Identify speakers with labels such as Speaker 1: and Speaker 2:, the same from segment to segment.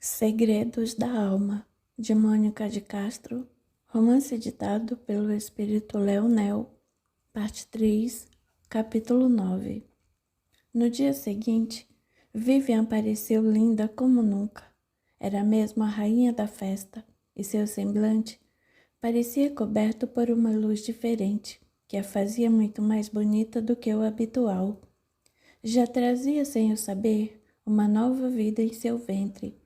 Speaker 1: Segredos da Alma, de Mônica de Castro, romance ditado pelo espírito Leonel, parte 3, capítulo 9. No dia seguinte, Vivian apareceu linda como nunca. Era mesmo a rainha da festa, e seu semblante parecia coberto por uma luz diferente, que a fazia muito mais bonita do que o habitual. Já trazia, sem o saber, uma nova vida em seu ventre,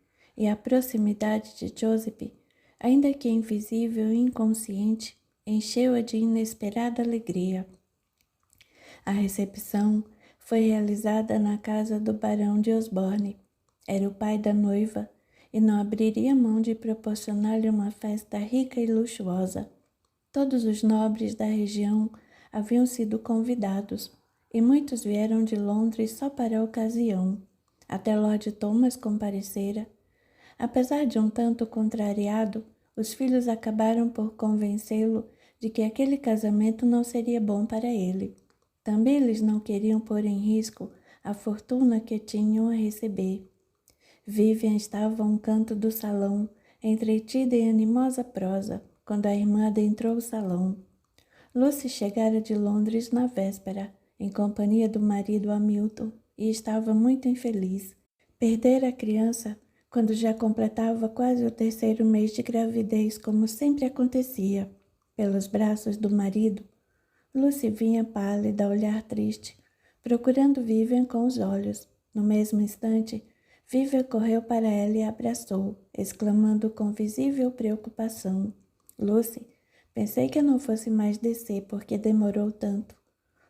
Speaker 1: e a proximidade de Joseph, ainda que invisível e inconsciente, encheu-a de inesperada alegria. A recepção foi realizada na casa do barão de Osborne. Era o pai da noiva e não abriria mão de proporcionar-lhe uma festa rica e luxuosa. Todos os nobres da região haviam sido convidados, e muitos vieram de Londres só para a ocasião. Até Lord Thomas comparecera. Apesar de um tanto contrariado, os filhos acabaram por convencê-lo de que aquele casamento não seria bom para ele. Também eles não queriam pôr em risco a fortuna que tinham a receber. Vivian estava a um canto do salão, entretida em animosa prosa, quando a irmã adentrou o salão. Lucy chegara de Londres na véspera, em companhia do marido Hamilton, e estava muito infeliz. Perdera a criança quando já completava quase o 3º mês de gravidez, como sempre acontecia. Pelos braços do marido, Lucy vinha pálida, a olhar triste, procurando Vivian com os olhos. No mesmo instante, Vivian correu para ela e a abraçou, exclamando com visível preocupação: Lucy, pensei que não fosse mais descer, porque demorou tanto.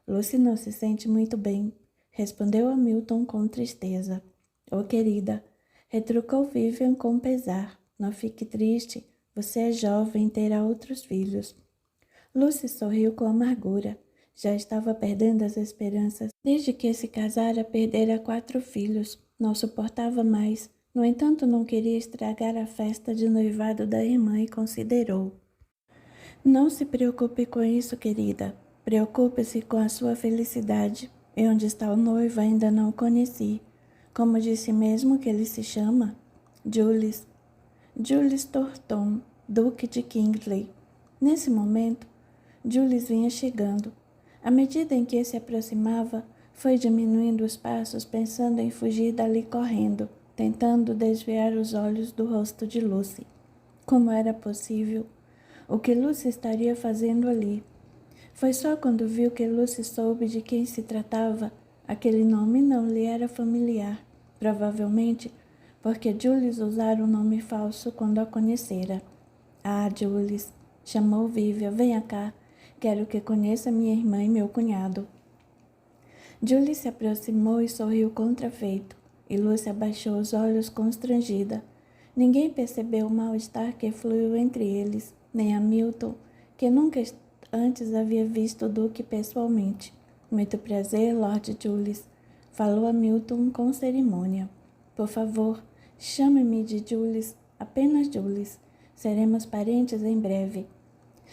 Speaker 1: Lucy não se sente muito bem, respondeu Hamilton com tristeza. Oh, querida, retrucou Vivian com pesar. Não fique triste, você é jovem e terá outros filhos. Lucy sorriu com amargura. Já estava perdendo as esperanças. Desde que se casara, perdera 4 filhos. Não suportava mais. No entanto, não queria estragar a festa de noivado da irmã e considerou: não se preocupe com isso, querida. Preocupe-se com a sua felicidade. E onde está o noivo ainda não o conheci. Como disse mesmo que ele se chama? Julius Thornton, Duque de Kingsley. Nesse momento, Julius vinha chegando. À medida em que se aproximava, foi diminuindo os passos, pensando em fugir dali correndo, tentando desviar os olhos do rosto de Lucy. Como era possível? O que Lucy estaria fazendo ali? Foi só quando viu que Lucy soube de quem se tratava. Aquele nome não lhe era familiar, provavelmente porque Julius usara um nome falso quando a conhecera. Ah, Julius, chamou Vivian, venha cá, quero que conheça minha irmã e meu cunhado. Julius se aproximou e sorriu contrafeito, e Lucy abaixou os olhos constrangida. Ninguém percebeu o mal-estar que fluiu entre eles, nem Hamilton, que nunca antes havia visto o Duque pessoalmente. Muito prazer, Lord Julius, falou Hamilton com cerimônia. Por favor, chame-me de Julius, apenas Julius. Seremos parentes em breve.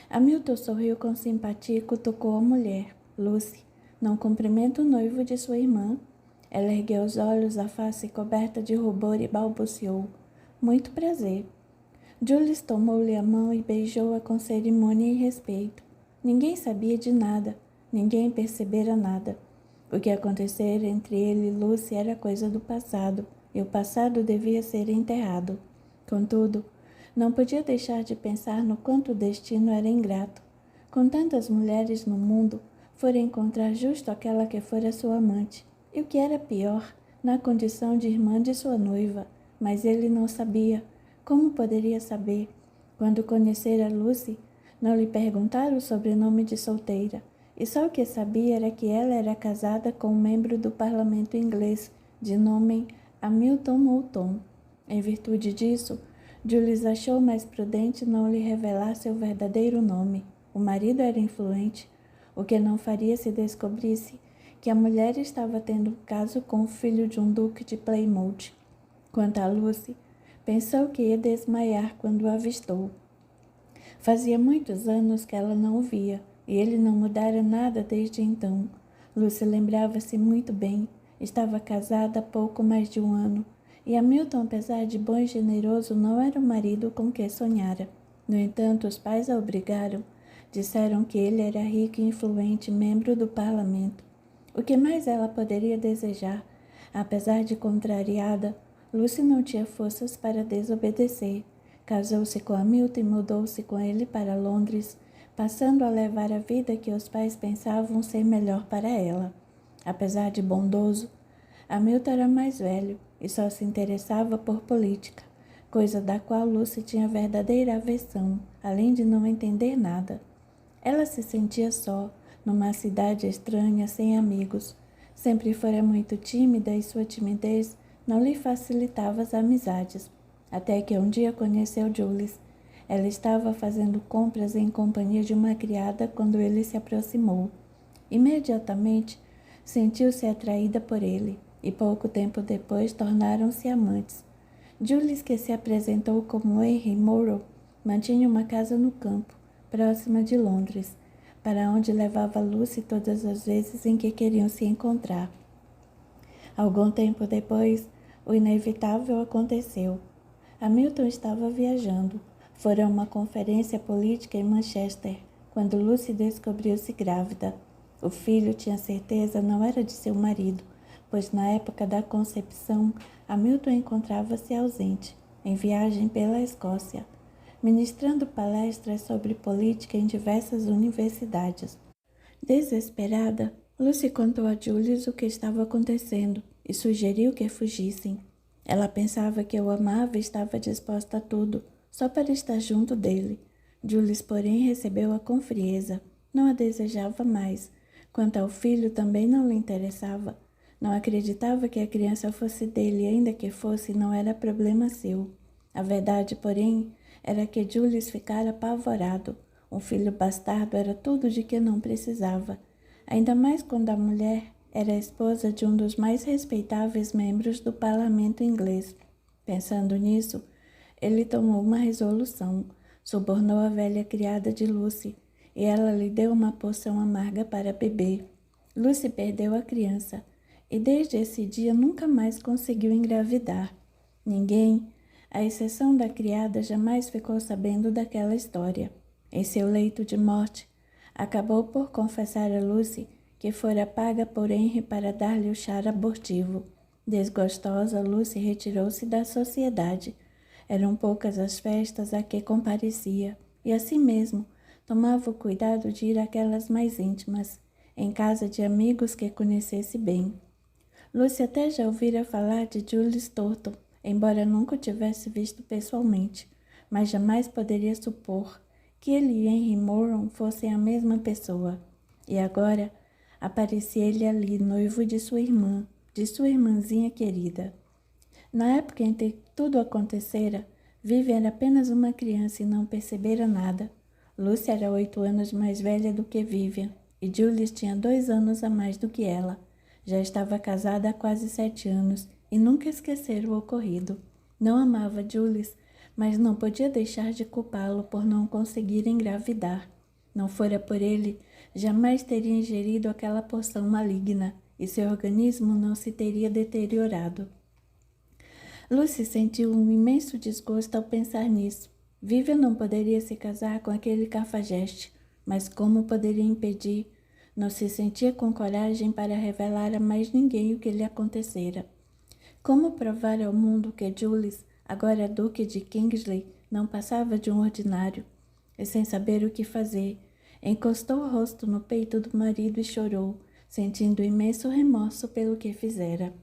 Speaker 1: Hamilton sorriu com simpatia e cutucou a mulher. Lucy, não cumprimenta o noivo de sua irmã? Ela ergueu os olhos, a face coberta de rubor e balbuciou: muito prazer. Julius tomou-lhe a mão e beijou-a com cerimônia e respeito. Ninguém sabia de nada, ninguém percebera nada. O que acontecera entre ele e Lucy era coisa do passado, e o passado devia ser enterrado. Contudo, não podia deixar de pensar no quanto o destino era ingrato. Com tantas mulheres no mundo, fora encontrar justo aquela que fora sua amante, e o que era pior, na condição de irmã de sua noiva. Mas ele não sabia. Como poderia saber? Quando conhecera Lucy, não lhe perguntaram o sobrenome de solteira, e só o que sabia era que ela era casada com um membro do parlamento inglês, de nome Hamilton Moulton. Em virtude disso, Julius achou mais prudente não lhe revelar seu verdadeiro nome. O marido era influente, o que não faria se descobrisse que a mulher estava tendo caso com o filho de um duque de Plymouth. Quanto a Lucy, pensou que ia desmaiar quando o avistou. Fazia muitos anos que ela não o via, e ele não mudara nada desde então. Lucy lembrava-se muito bem. Estava casada há pouco mais de um ano, E Hamilton, apesar de bom e generoso, não era o marido com que sonhara. No entanto, os pais a obrigaram. Disseram que ele era rico e influente membro do parlamento. O que mais ela poderia desejar? Apesar de contrariada, Lucy não tinha forças para desobedecer. Casou-se com Hamilton e mudou-se com ele para Londres, passando a levar a vida que os pais pensavam ser melhor para ela. Apesar de bondoso, Hamilton era mais velho e só se interessava por política, coisa da qual Lucy tinha verdadeira aversão, além de não entender nada. Ela se sentia só, numa cidade estranha, sem amigos. Sempre fora muito tímida e sua timidez não lhe facilitava as amizades, até que um dia conheceu Jules. Ela estava fazendo compras em companhia de uma criada quando ele se aproximou. Imediatamente, sentiu-se atraída por ele e pouco tempo depois tornaram-se amantes. Jules, que se apresentou como Henry Morrow, mantinha uma casa no campo, próxima de Londres, para onde levava Lucy todas as vezes em que queriam se encontrar. Algum tempo depois, o inevitável aconteceu. Hamilton estava viajando. Fora a uma conferência política em Manchester, quando Lucy descobriu-se grávida. O filho, tinha certeza, não era de seu marido, pois na época da concepção, Hamilton encontrava-se ausente, em viagem pela Escócia, ministrando palestras sobre política em diversas universidades. Desesperada, Lucy contou a Jules o que estava acontecendo e sugeriu que fugissem. Ela pensava que o amava e estava disposta a tudo, só para estar junto dele. Jules, porém, recebeu-a com frieza. Não a desejava mais. Quanto ao filho, também não lhe interessava. Não acreditava que a criança fosse dele, ainda que fosse, não era problema seu. A verdade, porém, era que Jules ficara apavorado. Um filho bastardo era tudo de que não precisava, ainda mais quando a mulher era a esposa de um dos mais respeitáveis membros do parlamento inglês. Pensando nisso, ele tomou uma resolução, subornou a velha criada de Lucy, e ela lhe deu uma poção amarga para beber. Lucy perdeu a criança, e desde esse dia nunca mais conseguiu engravidar. Ninguém, à exceção da criada, jamais ficou sabendo daquela história. Em seu leito de morte, acabou por confessar a Lucy que fora paga por Henry para dar-lhe o chá abortivo. Desgostosa, Lucy retirou-se da sociedade. Eram poucas as festas a que comparecia, e assim mesmo tomava o cuidado de ir àquelas mais íntimas, em casa de amigos que conhecesse bem. Lucy até já ouvira falar de Jules Thornton, embora nunca o tivesse visto pessoalmente, mas jamais poderia supor que ele e Henry Morrow fossem a mesma pessoa. E agora aparecia ele ali, noivo de sua irmãzinha querida. Na época em que tudo acontecera, Vivi era apenas uma criança e não percebera nada. Lucy era 8 anos mais velha do que Vivian, e Jules tinha 2 anos a mais do que ela. Já estava casada há quase 7 anos e nunca esquecera o ocorrido. Não amava Jules, mas não podia deixar de culpá-lo por não conseguir engravidar. Não fora por ele, jamais teria ingerido aquela poção maligna e seu organismo não se teria deteriorado. Lucy sentiu um imenso desgosto ao pensar nisso. Vivian não poderia se casar com aquele cafajeste, mas como poderia impedir? Não se sentia com coragem para revelar a mais ninguém o que lhe acontecera. Como provar ao mundo que Jules, agora Duque de Kingsley, não passava de um ordinário? E sem saber o que fazer, encostou o rosto no peito do marido e chorou, sentindo imenso remorso pelo que fizera.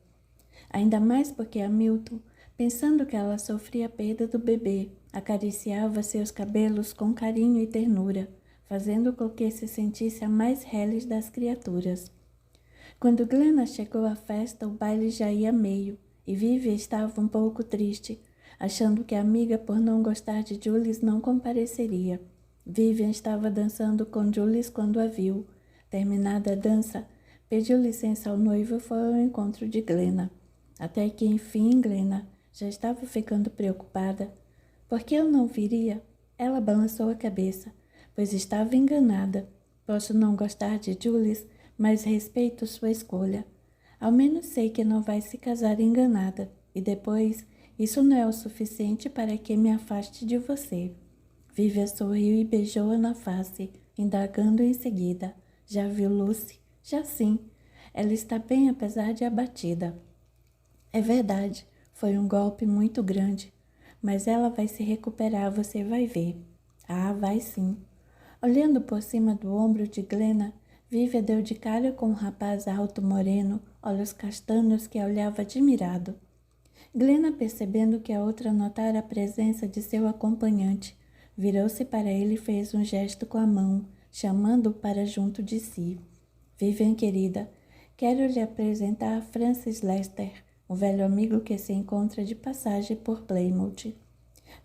Speaker 1: Ainda mais porque Hamilton, pensando que ela sofria a perda do bebê, acariciava seus cabelos com carinho e ternura, fazendo com que se sentisse a mais reles das criaturas. Quando Glenna chegou à festa, o baile já ia meio, e Vivi estava um pouco triste, achando que a amiga, por não gostar de Jules, não compareceria. Vivian estava dançando com Jules quando a viu. Terminada a dança, pediu licença ao noivo e foi ao encontro de Glenna. Até que, enfim, Glenna já estava ficando preocupada. Por que eu não viria? Ela balançou a cabeça, pois estava enganada. Posso não gostar de Jules, mas respeito sua escolha. Ao menos sei que não vai se casar enganada. E depois, isso não é o suficiente para que me afaste de você. Vivian sorriu e beijou-a na face, indagando em seguida. Já viu Lucy? Já sim. Ela está bem apesar de abatida. É verdade, foi um golpe muito grande. Mas ela vai se recuperar, você vai ver. Ah, vai sim. Olhando por cima do ombro de Glenna, Vivian deu de cara com um rapaz alto moreno, olhos castanhos que a olhava admirado. Glenna, percebendo que a outra notara a presença de seu acompanhante, virou-se para ele e fez um gesto com a mão, chamando-o para junto de si. Vivian, querida, quero lhe apresentar Francis Lester, um velho amigo que se encontra de passagem por Plymouth.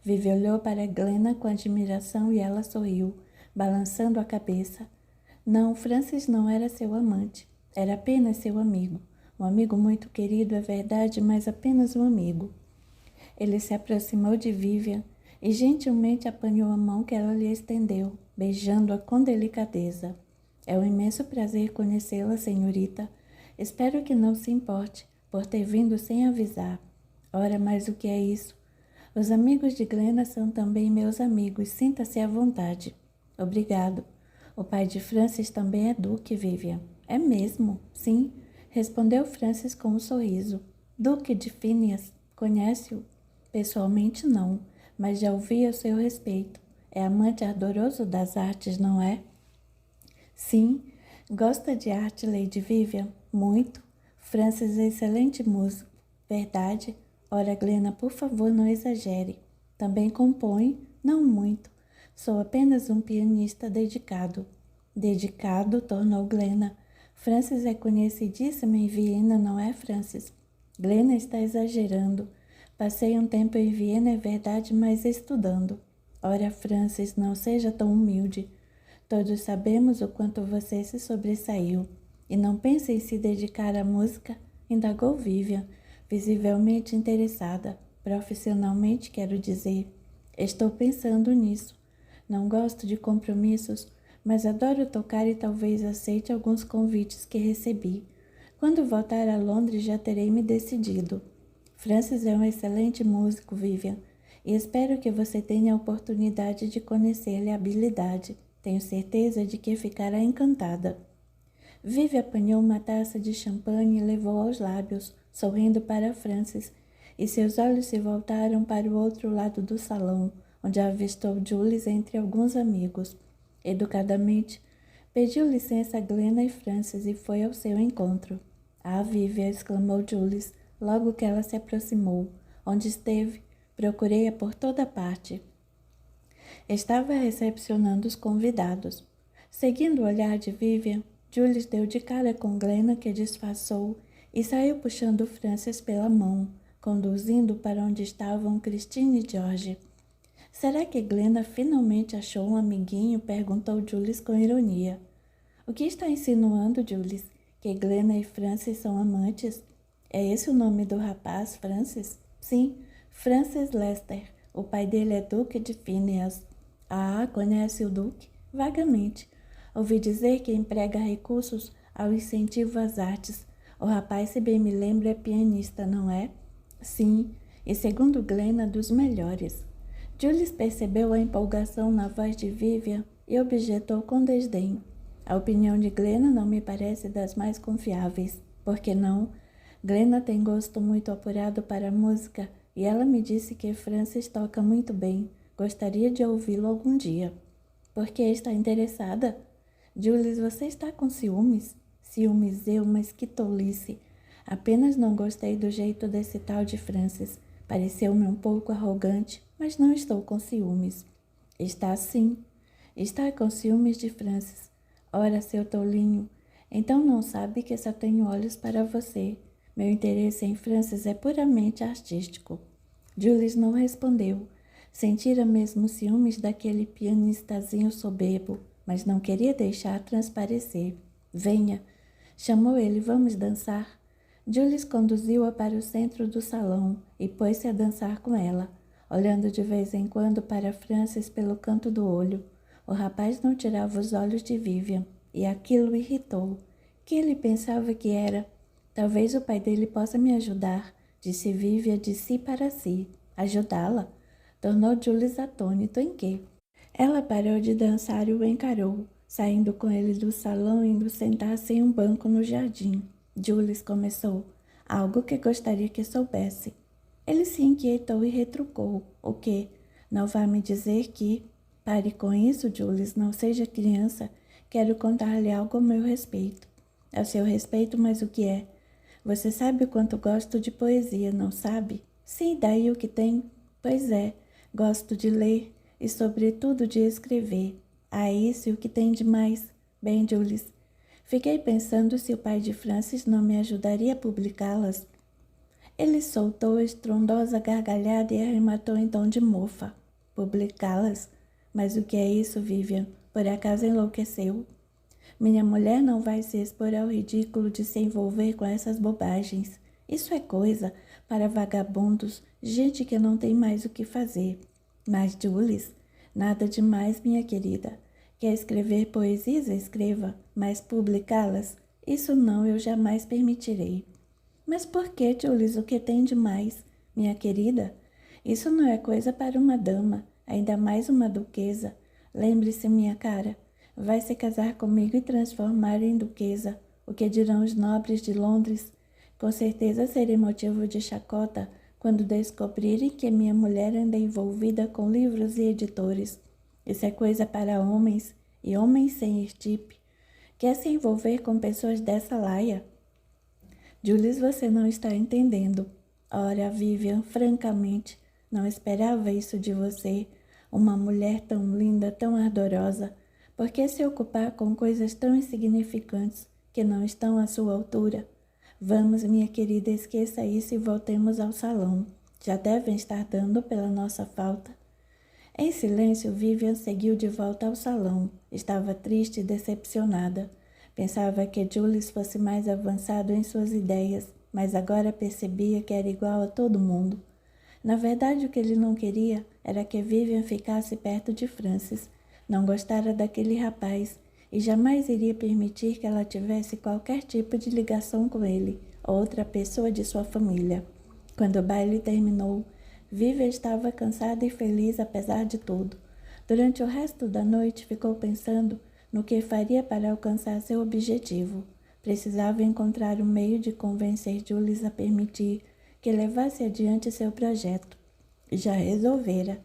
Speaker 1: Vivian olhou para Glenna com admiração e ela sorriu, balançando a cabeça. Não, Francis não era seu amante, era apenas seu amigo. Um amigo muito querido, é verdade, mas apenas um amigo. Ele se aproximou de Vivian e gentilmente apanhou a mão que ela lhe estendeu, beijando-a com delicadeza. É um imenso prazer conhecê-la, senhorita. Espero que não se importe por ter vindo sem avisar. Ora, mas o que é isso? Os amigos de Glenna são também meus amigos. Sinta-se à vontade. Obrigado. O pai de Francis também é duque, Vivian. É mesmo? Sim, respondeu Francis com um sorriso. Duque de Phineas. Conhece-o? Pessoalmente não, mas já ouvi a seu respeito. É amante ardoroso das artes, não é? Sim. Gosta de arte, Lady Vivian? Muito. Francis é excelente músico. Verdade? Ora, Glenna, por favor, não exagere. Também compõe? Não muito. Sou apenas um pianista dedicado. Dedicado, tornou Glenna. Francis é conhecidíssima em Viena, não é, Francis? Glenna está exagerando. Passei um tempo em Viena, é verdade, mas estudando. Ora, Francis, não seja tão humilde. Todos sabemos o quanto você se sobressaiu. E não pense em se dedicar à música, indagou Vivian, visivelmente interessada. Profissionalmente, quero dizer. Estou pensando nisso. Não gosto de compromissos, mas adoro tocar e talvez aceite alguns convites que recebi. Quando voltar a Londres já terei me decidido. Francis é um excelente músico, Vivian, e espero que você tenha a oportunidade de conhecer-lhe a habilidade. Tenho certeza de que ficará encantada. Vivian apanhou uma taça de champanhe e levou aos lábios, sorrindo para Francis, e seus olhos se voltaram para o outro lado do salão, onde avistou Jules entre alguns amigos. Educadamente, pediu licença a Glenna e Francis e foi ao seu encontro. Ah, Vivian, exclamou Jules, logo que ela se aproximou. Onde esteve? Procurei-a por toda parte. Estava recepcionando os convidados. Seguindo o olhar de Vivian, Jules deu de cara com Glenna, que disfarçou, e saiu puxando Francis pela mão, conduzindo para onde estavam Christine e George. Será que Glenna finalmente achou um amiguinho? Perguntou Jules com ironia. O que está insinuando, Jules? Que Glenna e Francis são amantes? É esse o nome do rapaz, Francis? Sim, Francis Lester. O pai dele é Duque de Phineas. Ah, conhece o Duque? Vagamente. Ouvi dizer que emprega recursos ao incentivo às artes. O rapaz, se bem me lembro, é pianista, não é? Sim, e segundo Glenna, dos melhores. Jules percebeu a empolgação na voz de Vivian e objetou com desdém. A opinião de Glenna não me parece das mais confiáveis. Por que não? Glenna tem gosto muito apurado para a música e ela me disse que Francis toca muito bem. Gostaria de ouvi-lo algum dia. Por que está interessada? Jules, você está com ciúmes? Ciúmes eu, mas que tolice. Apenas não gostei do jeito desse tal de Francis. Pareceu-me um pouco arrogante, mas não estou com ciúmes. Está sim. Está com ciúmes de Francis. Ora, seu tolinho, então não sabe que só tenho olhos para você. Meu interesse em Francis é puramente artístico. Jules não respondeu. Sentira mesmo ciúmes daquele pianistazinho soberbo, mas não queria deixar transparecer. Venha, chamou ele, vamos dançar. Jules conduziu-a para o centro do salão e pôs-se a dançar com ela, olhando de vez em quando para Francis pelo canto do olho. O rapaz não tirava os olhos de Vivian, e aquilo o irritou. Que ele pensava que era? Talvez o pai dele possa me ajudar. disse Vívia de si para si. Ajudá-la? Tornou Jules atônito em quê? Ela parou de dançar e o encarou, saindo com ele do salão e indo sentar-se em um banco no jardim. Jules começou. Algo que gostaria que soubesse. Ele se inquietou e retrucou. O quê? Não vá me dizer que... Pare com isso, Jules, não seja criança. Quero contar-lhe algo a meu respeito. A seu respeito, mas o que é? Você sabe o quanto gosto de poesia, não sabe? Sim, daí o que tem? Pois é, gosto de ler e, sobretudo, de escrever. Ah, isso e o que tem de mais? Bem, Jules, fiquei pensando se o pai de Francis não me ajudaria a publicá-las. Ele soltou estrondosa gargalhada e arrematou em tom de mofa. Publicá-las? Mas o que é isso, Vivian? Por acaso enlouqueceu? Minha mulher não vai se expor ao ridículo de se envolver com essas bobagens. Isso é coisa para vagabundos, gente que não tem mais o que fazer. Mas, Jules, nada demais, minha querida. Quer escrever poesias? Escreva, mas publicá-las? Isso não, eu jamais permitirei. Mas por que, Jules, o que tem de mais, minha querida? Isso não é coisa para uma dama, ainda mais uma duquesa. Lembre-se, minha cara, vai se casar comigo e transformar em duquesa. O que dirão os nobres de Londres? Com certeza serei motivo de chacota quando descobrirem que minha mulher anda envolvida com livros e editores. Isso é coisa para homens, e homens sem estirpe. Quer se envolver com pessoas dessa laia? Jules, você não está entendendo. Ora, Vivian, francamente, não esperava isso de você. Uma mulher tão linda, tão ardorosa. Por que se ocupar com coisas tão insignificantes que não estão à sua altura? Vamos, minha querida, esqueça isso e voltemos ao salão. Já devem estar dando pela nossa falta. Em silêncio, Vivian seguiu de volta ao salão. Estava triste e decepcionada. Pensava que Jules fosse mais avançado em suas ideias, mas agora percebia que era igual a todo mundo. Na verdade, o que ele não queria era que Vivian ficasse perto de Francis. Não gostara daquele rapaz e jamais iria permitir que ela tivesse qualquer tipo de ligação com ele ou outra pessoa de sua família. Quando o baile terminou, Vivian estava cansada e feliz apesar de tudo. Durante o resto da noite ficou pensando no que faria para alcançar seu objetivo. Precisava encontrar um meio de convencer Jules a permitir que levasse adiante seu projeto. Já resolvera.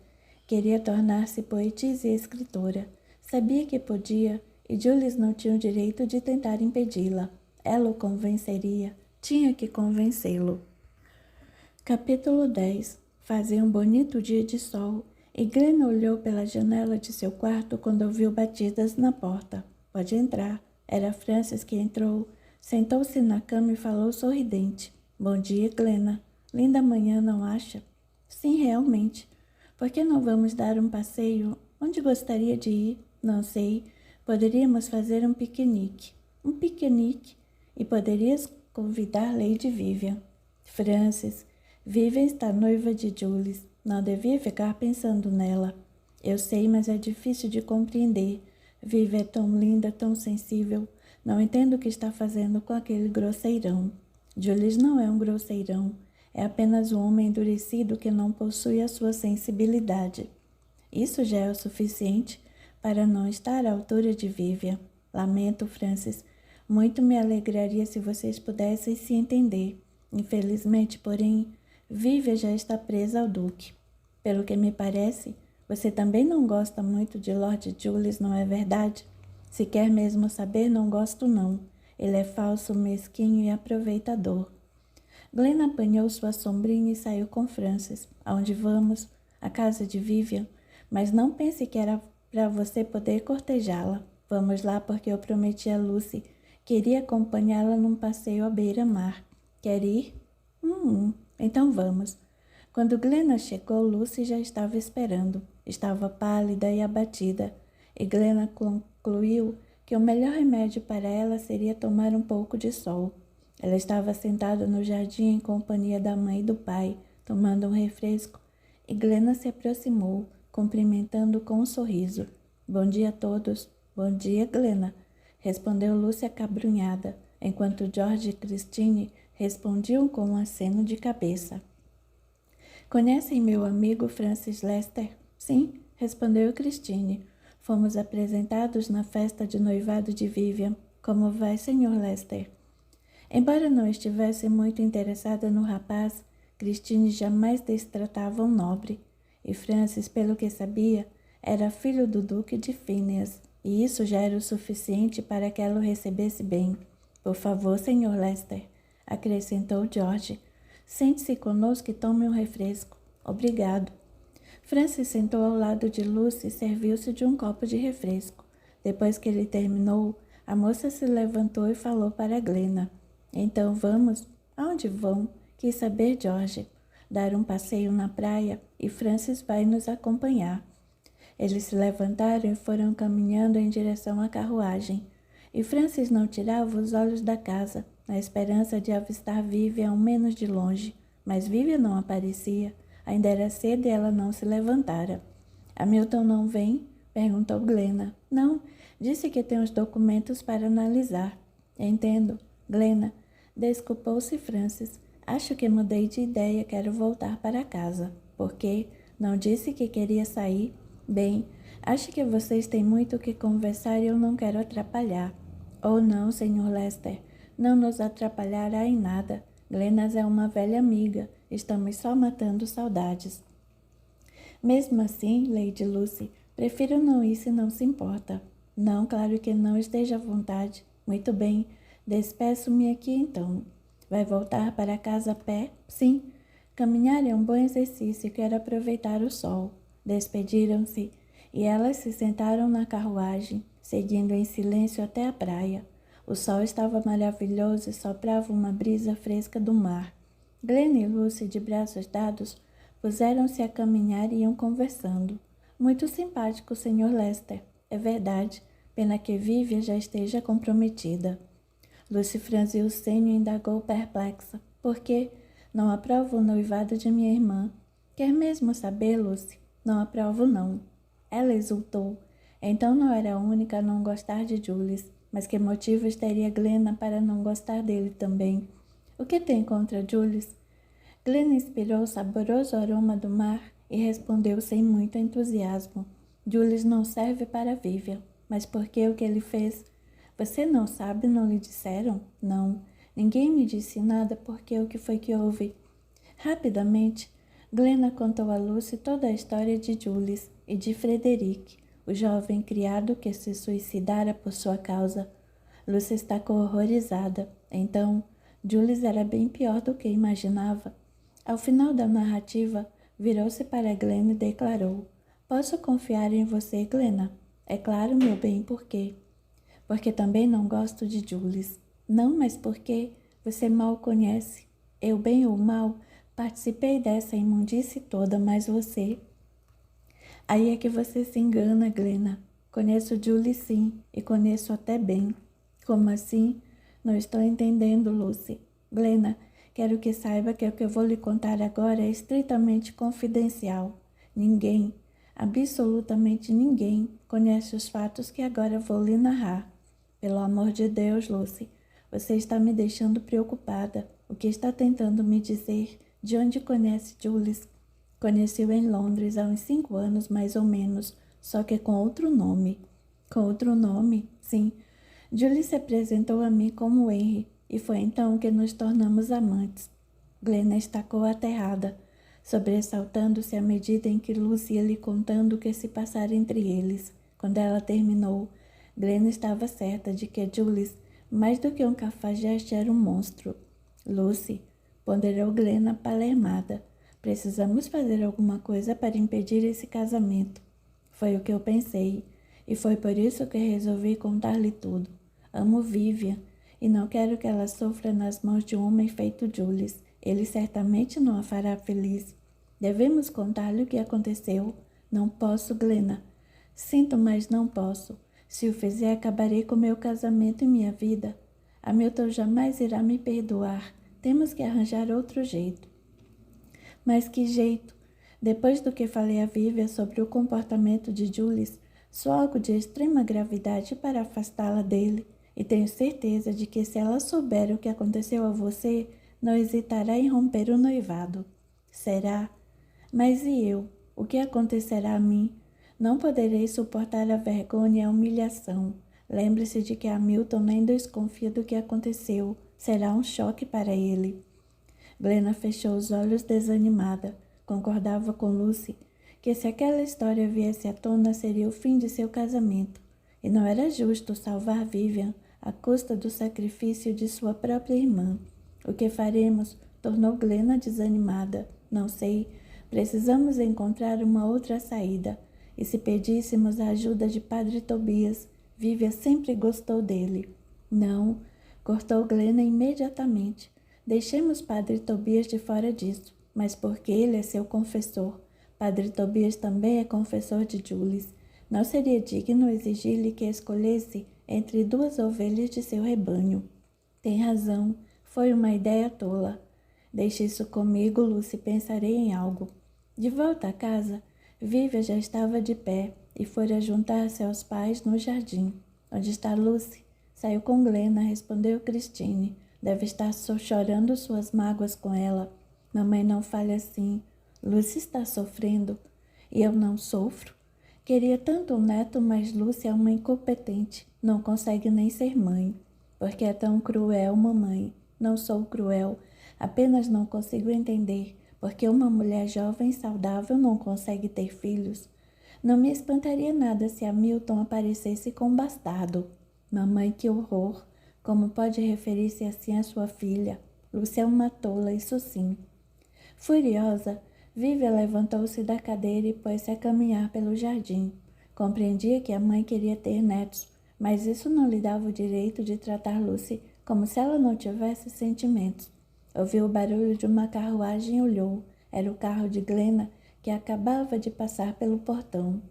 Speaker 1: Queria tornar-se poetisa e escritora. Sabia que podia, e Jules não tinha o direito de tentar impedi-la. Ela o convenceria. Tinha que convencê-lo. Capítulo 10. Fazia um bonito dia de sol, e Glenn olhou pela janela de seu quarto quando ouviu batidas na porta. Pode entrar. Era Francis que entrou. Sentou-se na cama e falou sorridente. Bom dia, Glenna. Linda manhã, não acha? Sim, realmente. Por que não vamos dar um passeio? Onde gostaria de ir? Não sei. Poderíamos fazer um piquenique. Um piquenique? E poderias convidar Lady Vivian. Francis, Vivian está noiva de Jules. Não devia ficar pensando nela. Eu sei, mas é difícil de compreender. Vivian é tão linda, tão sensível. Não entendo o que está fazendo com aquele grosseirão. Jules não é um grosseirão. É apenas um homem endurecido que não possui a sua sensibilidade. Isso já é o suficiente para não estar à altura de Vivian. Lamento, Francis. Muito me alegraria se vocês pudessem se entender. Infelizmente, porém, Vivian já está presa ao Duque. Pelo que me parece, você também não gosta muito de Lord Julius, não é verdade? Se quer mesmo saber, não gosto não. Ele é falso, mesquinho e aproveitador. Glenn apanhou sua sombrinha e saiu com Francis. Aonde vamos? À casa de Vivian. Mas não pense que era para você poder cortejá-la. Vamos lá porque eu prometi a Lucy que iria acompanhá-la num passeio à beira-mar. Quer ir? Então vamos. Quando Glenna chegou, Lucy já estava esperando. Estava pálida e abatida, e Glenna concluiu que o melhor remédio para ela seria tomar um pouco de sol. Ela estava sentada no jardim em companhia da mãe e do pai, tomando um refresco, e Glenna se aproximou, cumprimentando com um sorriso. Bom dia a todos. Bom dia, Glenna, respondeu Lucy acabrunhada, enquanto George e Christine respondi com um aceno de cabeça. Conhecem meu amigo Francis Lester? Sim, respondeu Christine. Fomos apresentados na festa de noivado de Vivian. Como vai, Sr. Lester? Embora não estivesse muito interessada no rapaz, Christine jamais destratava um nobre. E Francis, pelo que sabia, era filho do Duque de Phineas, e isso já era o suficiente para que ela o recebesse bem. Por favor, Sr. Lester, acrescentou George. Sente-se conosco e tome um refresco. Obrigado. Francis sentou ao lado de Lucy e serviu-se de um copo de refresco. Depois que ele terminou, a moça se levantou e falou para Glenna. Então vamos? Aonde vão? Quis saber George. Dar um passeio na praia e Francis vai nos acompanhar. Eles se levantaram e foram caminhando em direção à carruagem. E Francis não tirava os olhos da casa, na esperança de avistar Vivian ao menos de longe. Mas Vivian não aparecia. Ainda era cedo e ela não se levantara. Hamilton não vem? Perguntou Glenna. Não, disse que tem os documentos para analisar. Entendo. Glenna, desculpou-se Francis. Acho que mudei de ideia, quero voltar para casa. Por quê? Não disse que queria sair? Bem, acho que vocês têm muito o que conversar e eu não quero atrapalhar. Oh não, Sr. Lester, não nos atrapalhará em nada. Glenna é uma velha amiga, estamos só matando saudades. Mesmo assim, Lady Lucy, prefiro não ir se não se importa. Não, claro que não, esteja à vontade. Muito bem, despeço-me aqui então. Vai voltar para casa a pé? Sim. Caminhar é um bom exercício e quero aproveitar o sol. Despediram-se e elas se sentaram na carruagem, seguindo em silêncio até a praia. O sol estava maravilhoso e soprava uma brisa fresca do mar. Glenna e Lucy, de braços dados, puseram-se a caminhar e iam conversando. Muito simpático, Sr. Lester. É verdade. Pena que Vivian já esteja comprometida. Lucy franziu o senho e indagou perplexa. Por quê? Não aprovo o noivado de minha irmã. Quer mesmo saber, Lucy? Não aprovo, não. Ela exultou. Então não era a única a não gostar de Julius. Mas que motivos teria Glenna para não gostar dele também? O que tem contra Julius? Glenna inspirou o saboroso aroma do mar e respondeu sem muito entusiasmo. Julius não serve para Vivian. Mas por que o que ele fez? Você não sabe, não lhe disseram? Não. Ninguém me disse nada porque o que foi que houve? Rapidamente, Glenna contou a Lucy toda a história de Julius e de Frederick, o jovem criado que se suicidara por sua causa. Lucy estacou horrorizada. Então, Julius era bem pior do que imaginava. Ao final da narrativa, virou-se para Glenna e declarou: Posso confiar em você, Glenna? É claro, meu bem, por quê? Porque também não gosto de Julius. Não, mas por quê? Você mal o conhece. Eu, bem ou mal, participei dessa imundície toda, mas você... Aí é que você se engana, Glenna. Conheço Julius sim, e conheço até bem. Como assim? Não estou entendendo, Lucy. Glenna, quero que saiba que o que eu vou lhe contar agora é estritamente confidencial. Ninguém, absolutamente ninguém, conhece os fatos que agora vou lhe narrar. Pelo amor de Deus, Lucy, você está me deixando preocupada. O que está tentando me dizer? De onde conhece Julius? Conheci-o em Londres há uns 5 anos, mais ou menos, só que com outro nome. Com outro nome? Sim. Julius se apresentou a mim como Henry, e foi então que nos tornamos amantes. Glenna estacou aterrada, sobressaltando-se à medida em que Lucy ia lhe contando o que se passara entre eles. Quando ela terminou, Glenna estava certa de que Julius, mais do que um cafajeste, era um monstro. Lucy, ponderou Glenna palermada, precisamos fazer alguma coisa para impedir esse casamento. Foi o que eu pensei, e foi por isso que resolvi contar-lhe tudo. Amo Vivian, e não quero que ela sofra nas mãos de um homem feito Julius. Ele certamente não a fará feliz. Devemos contar-lhe o que aconteceu. Não posso, Glenna. Sinto, mas não posso. Se o fizer, acabarei com meu casamento e minha vida. Hamilton jamais irá me perdoar. Temos que arranjar outro jeito. Mas que jeito? Depois do que falei a Vivian sobre o comportamento de Julius, sou algo de extrema gravidade para afastá-la dele. E tenho certeza de que se ela souber o que aconteceu a você, não hesitará em romper o noivado. Será? Mas e eu? O que acontecerá a mim? Não poderei suportar a vergonha e a humilhação. Lembre-se de que Hamilton nem desconfia do que aconteceu. Será um choque para ele. Glenna fechou os olhos desanimada. Concordava com Lucy que se aquela história viesse à tona seria o fim de seu casamento. E não era justo salvar Vivian à custa do sacrifício de sua própria irmã. O que faremos? Tornou Glenna desanimada. Não sei. Precisamos encontrar uma outra saída. E se pedíssemos a ajuda de Padre Tobias? Vivian sempre gostou dele. Não, cortou Glenna imediatamente. Deixemos Padre Tobias de fora disso, mas porque ele é seu confessor. Padre Tobias também é confessor de Jules. Não seria digno exigir-lhe que escolhesse entre duas ovelhas de seu rebanho. Tem razão, foi uma ideia tola. Deixe isso comigo, Lucy, pensarei em algo. De volta à casa, Vivian já estava de pé e fora juntar-se aos pais no jardim. Onde está Lucy? Saiu com Glenna, respondeu Christine. Deve estar só chorando suas mágoas com ela. Mamãe, não fale assim. Lucy está sofrendo. E eu não sofro? Queria tanto um neto, mas Lucy é uma incompetente. Não consegue nem ser mãe. Porque é tão cruel, mamãe. Não sou cruel. Apenas não consigo entender porque uma mulher jovem e saudável não consegue ter filhos. Não me espantaria nada se Hamilton aparecesse com um bastardo. Mamãe, que horror! Como pode referir-se assim à sua filha? Lucy é uma tola, isso sim. Furiosa, Vivian levantou-se da cadeira e pôs-se a caminhar pelo jardim. Compreendia que a mãe queria ter netos, mas isso não lhe dava o direito de tratar Lucy como se ela não tivesse sentimentos. Ouviu o barulho de uma carruagem e olhou. Era o carro de Glenna, que acabava de passar pelo portão.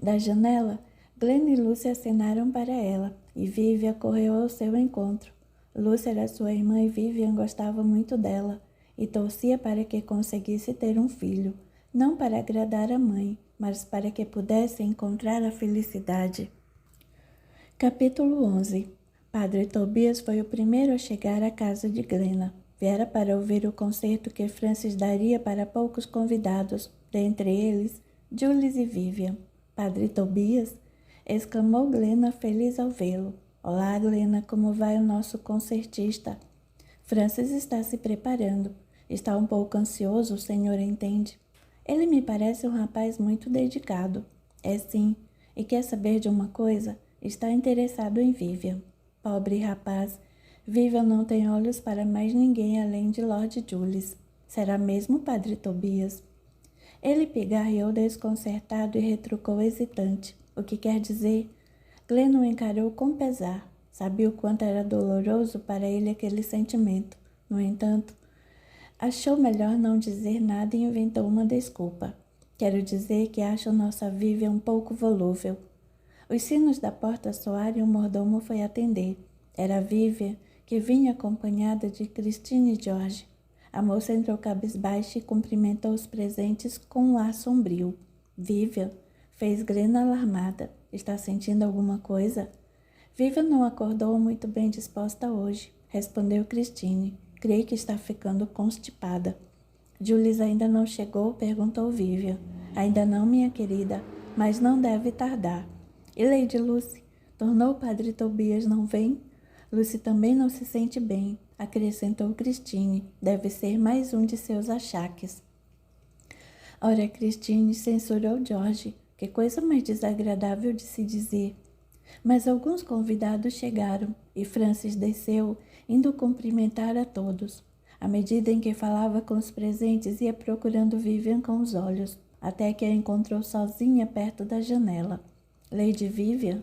Speaker 1: Da janela, Glenna e Lucy acenaram para ela, e Vivian correu ao seu encontro. Lucy era sua irmã e Vivian gostava muito dela, e torcia para que conseguisse ter um filho, não para agradar a mãe, mas para que pudesse encontrar a felicidade. Capítulo 11. Padre Tobias foi o primeiro a chegar à casa de Glenna. Viera para ouvir o concerto que Francis daria para poucos convidados, dentre eles, Jules e Vivian. Padre Tobias? Exclamou Glenna, feliz ao vê-lo. Olá, Glenna, como vai o nosso concertista? Francis está se preparando. Está um pouco ansioso, o senhor entende? Ele me parece um rapaz muito dedicado. É sim, e quer saber de uma coisa? Está interessado em Vivian. Pobre rapaz, Vivian não tem olhos para mais ninguém além de Lord Jules. Será mesmo, Padre Tobias? Ele pigarreou desconcertado e retrucou hesitante. O que quer dizer? Glenna o encarou com pesar. Sabia o quanto era doloroso para ele aquele sentimento. No entanto, achou melhor não dizer nada e inventou uma desculpa. Quero dizer que acho nossa Vivian um pouco volúvel. Os sinos da porta soaram e o mordomo foi atender. Era Vivian, que vinha acompanhada de Christine e George. A moça entrou cabisbaixa e cumprimentou os presentes com um ar sombrio. Vivian, fez Glenna alarmada. Está sentindo alguma coisa? Vivian não acordou muito bem disposta hoje, respondeu Christine. Creio que está ficando constipada. Jules ainda não chegou? Perguntou Vivian. Ainda não, minha querida, mas não deve tardar. E Lady Lucy? Tornou o Padre Tobias, não vem? Lucy também não se sente bem, acrescentou Christine. Deve ser mais um de seus achaques. Ora, Christine censurou George. Que coisa mais desagradável de se dizer. Mas alguns convidados chegaram e Francis desceu, indo cumprimentar a todos. À medida em que falava com os presentes, ia procurando Vivian com os olhos, até que a encontrou sozinha perto da janela. Lady Vivian?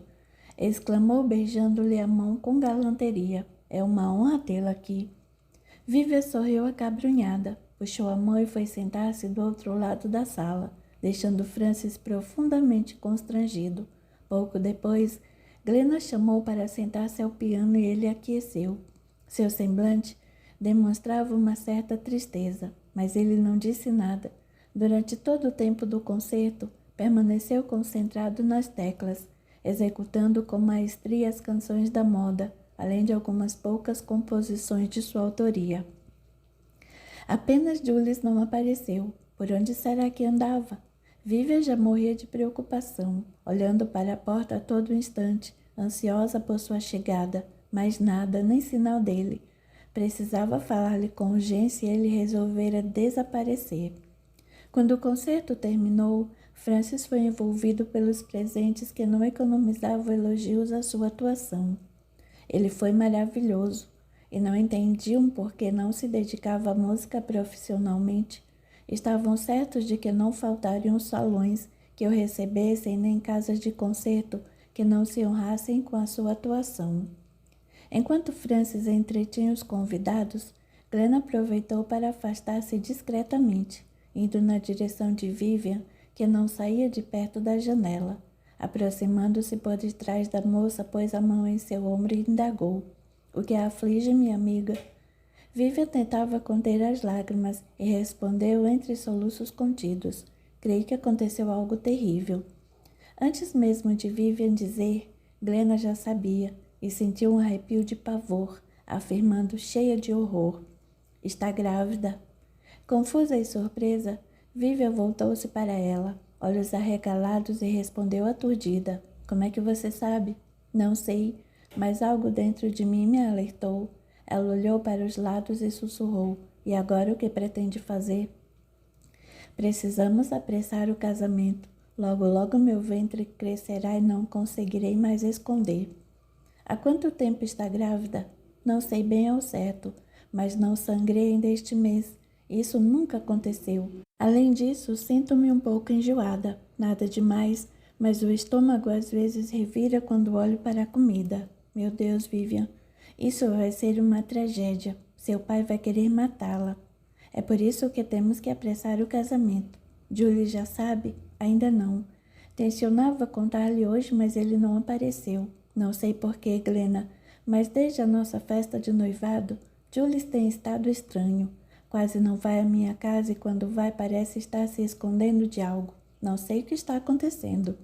Speaker 1: Exclamou, beijando-lhe a mão com galanteria. É uma honra tê-la aqui. Vivian sorriu acabrunhada, puxou a mão e foi sentar-se do outro lado da sala, deixando Francis profundamente constrangido. Pouco depois, Glenna chamou para sentar-se ao piano e ele aqueceu. Seu semblante demonstrava uma certa tristeza, mas ele não disse nada. Durante todo o tempo do concerto, permaneceu concentrado nas teclas, executando com maestria as canções da moda, além de algumas poucas composições de sua autoria. Apenas Jules não apareceu. Por onde será que andava? Vivian já morria de preocupação, olhando para a porta a todo instante, ansiosa por sua chegada, mas nada, nem sinal dele. Precisava falar-lhe com urgência e ele resolvera desaparecer. Quando o concerto terminou, Francis foi envolvido pelos presentes que não economizavam elogios à sua atuação. Ele foi maravilhoso, e não entendiam por que não se dedicava à música profissionalmente. Estavam certos de que não faltariam salões que o recebessem, nem casas de concerto que não se honrassem com a sua atuação. Enquanto Francis entretinha os convidados, Glenn aproveitou para afastar-se discretamente, indo na direção de Vivian, que não saía de perto da janela. Aproximando-se por detrás da moça, pôs a mão em seu ombro e indagou: "O que a aflige, minha amiga?" Vivian tentava conter as lágrimas e respondeu entre soluços contidos: "Creio que aconteceu algo terrível." Antes mesmo de Vivian dizer, Glenn já sabia e sentiu um arrepio de pavor, afirmando cheia de horror: "Está grávida." Confusa e surpresa, Vivian voltou-se para ela, olhos arregalados, e respondeu aturdida: "Como é que você sabe?" "Não sei, mas algo dentro de mim me alertou." Ela olhou para os lados e sussurrou: "E agora o que pretende fazer?" "Precisamos apressar o casamento. Logo, logo meu ventre crescerá e não conseguirei mais esconder." "Há quanto tempo está grávida?" "Não sei bem ao certo, mas não sangrei ainda este mês. Isso nunca aconteceu. Além disso, sinto-me um pouco enjoada. Nada demais, mas o estômago às vezes revira quando olho para a comida." "Meu Deus, Vivian, isso vai ser uma tragédia. Seu pai vai querer matá-la." "É por isso que temos que apressar o casamento." "Julie já sabe?" "Ainda não. Tencionava contar-lhe hoje, mas ele não apareceu. Não sei por que, Glenn, mas desde a nossa festa de noivado, Jules tem estado estranho. Quase não vai à minha casa e quando vai parece estar se escondendo de algo. Não sei o que está acontecendo."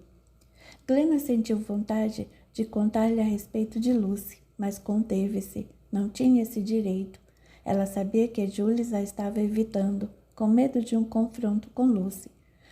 Speaker 1: Glenn sentiu vontade de contar-lhe a respeito de Lucy, mas conteve-se. Não tinha esse direito. Ela sabia que Jules a estava evitando, com medo de um confronto com Lucy.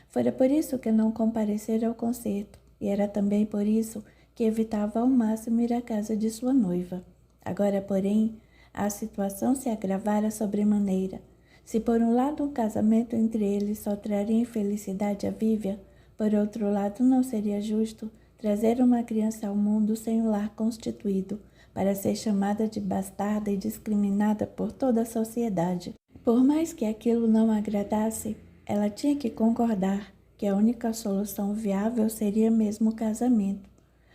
Speaker 1: Fora por isso que não comparecera ao concerto, e era também por isso que evitava ao máximo ir à casa de sua noiva. Agora, porém, a situação se agravara sobremaneira. Se por um lado um casamento entre eles só traria infelicidade a Vivian, por outro lado não seria justo trazer uma criança ao mundo sem um lar constituído, para ser chamada de bastarda e discriminada por toda a sociedade. Por mais que aquilo não agradasse, ela tinha que concordar que a única solução viável seria mesmo o casamento.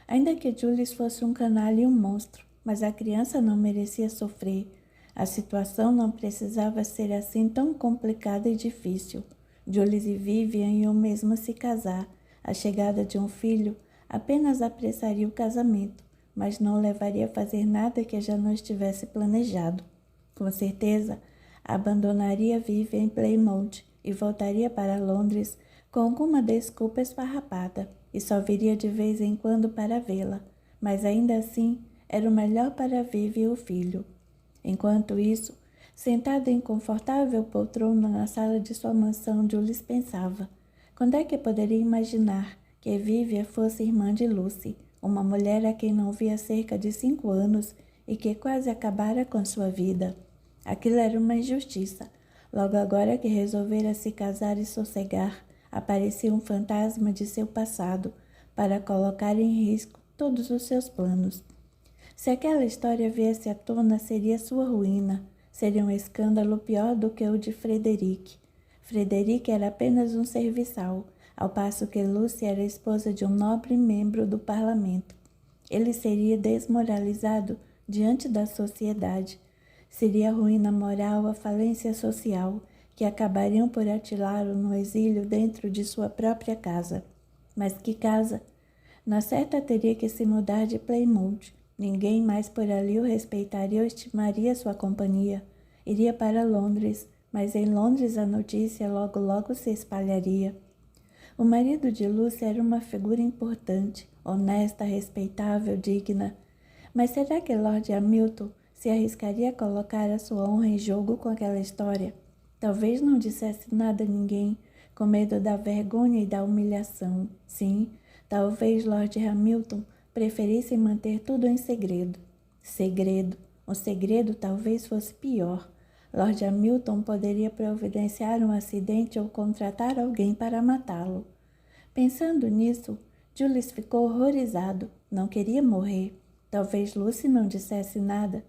Speaker 1: Ainda que Jules fosse um canalha e um monstro, mas a criança não merecia sofrer. A situação não precisava ser assim tão complicada e difícil. Jules e Vivian iam mesmo se casar. A chegada de um filho apenas apressaria o casamento, mas não levaria a fazer nada que já não estivesse planejado. Com certeza, abandonaria Vivian em Plymouth e voltaria para Londres com alguma desculpa esfarrapada, e só viria de vez em quando para vê-la, mas ainda assim era o melhor para Vivi e o filho. Enquanto isso, sentada em confortável poltrona na sala de sua mansão, Jules pensava: quando é que poderia imaginar que Vivi fosse irmã de Lucy, uma mulher a quem não via há cerca de 5 anos e que quase acabara com sua vida? Aquilo era uma injustiça. Logo agora que resolvera se casar e sossegar, aparecia um fantasma de seu passado para colocar em risco todos os seus planos. Se aquela história viesse à tona, seria sua ruína. Seria um escândalo pior do que o de Frederic. Frederic era apenas um serviçal, ao passo que Lucy era esposa de um nobre membro do parlamento. Ele seria desmoralizado diante da sociedade. Seria a ruína moral, a falência social, que acabariam por atilá-lo no exílio dentro de sua própria casa. Mas que casa? Na certa teria que se mudar de Plymouth. Ninguém mais por ali o respeitaria ou estimaria sua companhia. Iria para Londres, mas em Londres a notícia logo logo se espalharia. O marido de Lucy era uma figura importante, honesta, respeitável, digna. Mas será que Lord Hamilton se arriscaria a colocar a sua honra em jogo com aquela história? Talvez não dissesse nada a ninguém, com medo da vergonha e da humilhação. Sim, talvez Lord Hamilton preferisse manter tudo em segredo. Segredo. O segredo talvez fosse pior. Lord Hamilton poderia providenciar um acidente ou contratar alguém para matá-lo. Pensando nisso, Julius ficou horrorizado. Não queria morrer. Talvez Lucy não dissesse nada.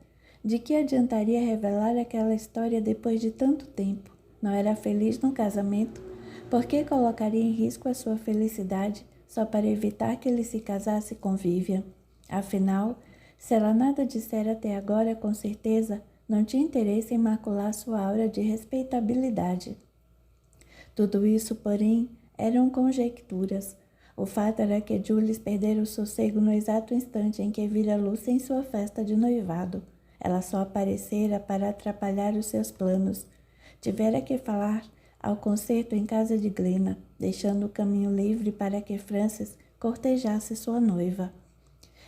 Speaker 1: De que adiantaria revelar aquela história depois de tanto tempo? Não era feliz no casamento? Por que colocaria em risco a sua felicidade só para evitar que ele se casasse com Vivian? Afinal, se ela nada dissera até agora, com certeza não tinha interesse em macular sua aura de respeitabilidade. Tudo isso, porém, eram conjecturas. O fato era que Julius perdera o sossego no exato instante em que vira Lucy em sua festa de noivado. Ela só aparecera para atrapalhar os seus planos. Tivera que falar ao concerto em casa de Glenna, deixando o caminho livre para que Frances cortejasse sua noiva.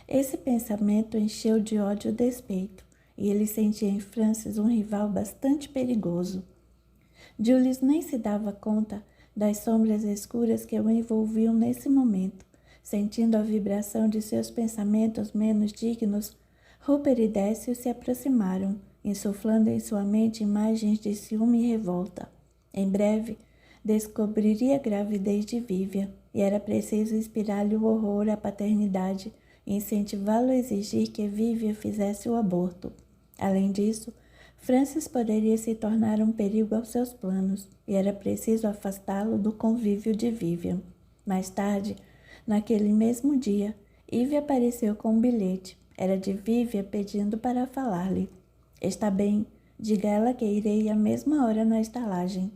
Speaker 1: Esse pensamento encheu de ódio o despeito, e ele sentia em Frances um rival bastante perigoso. Julius nem se dava conta das sombras escuras que o envolviam nesse momento. Sentindo a vibração de seus pensamentos menos dignos, Rupert e Décio se aproximaram, insuflando em sua mente imagens de ciúme e revolta. Em breve, descobriria a gravidez de Vivian, e era preciso inspirar-lhe o horror à paternidade e incentivá-lo a exigir que Vivian fizesse o aborto. Além disso, Frances poderia se tornar um perigo aos seus planos, e era preciso afastá-lo do convívio de Vivian. Mais tarde, naquele mesmo dia, Ivy apareceu com um bilhete. Era de Vivian pedindo para falar-lhe. Está bem, diga a ela que irei à mesma hora na estalagem.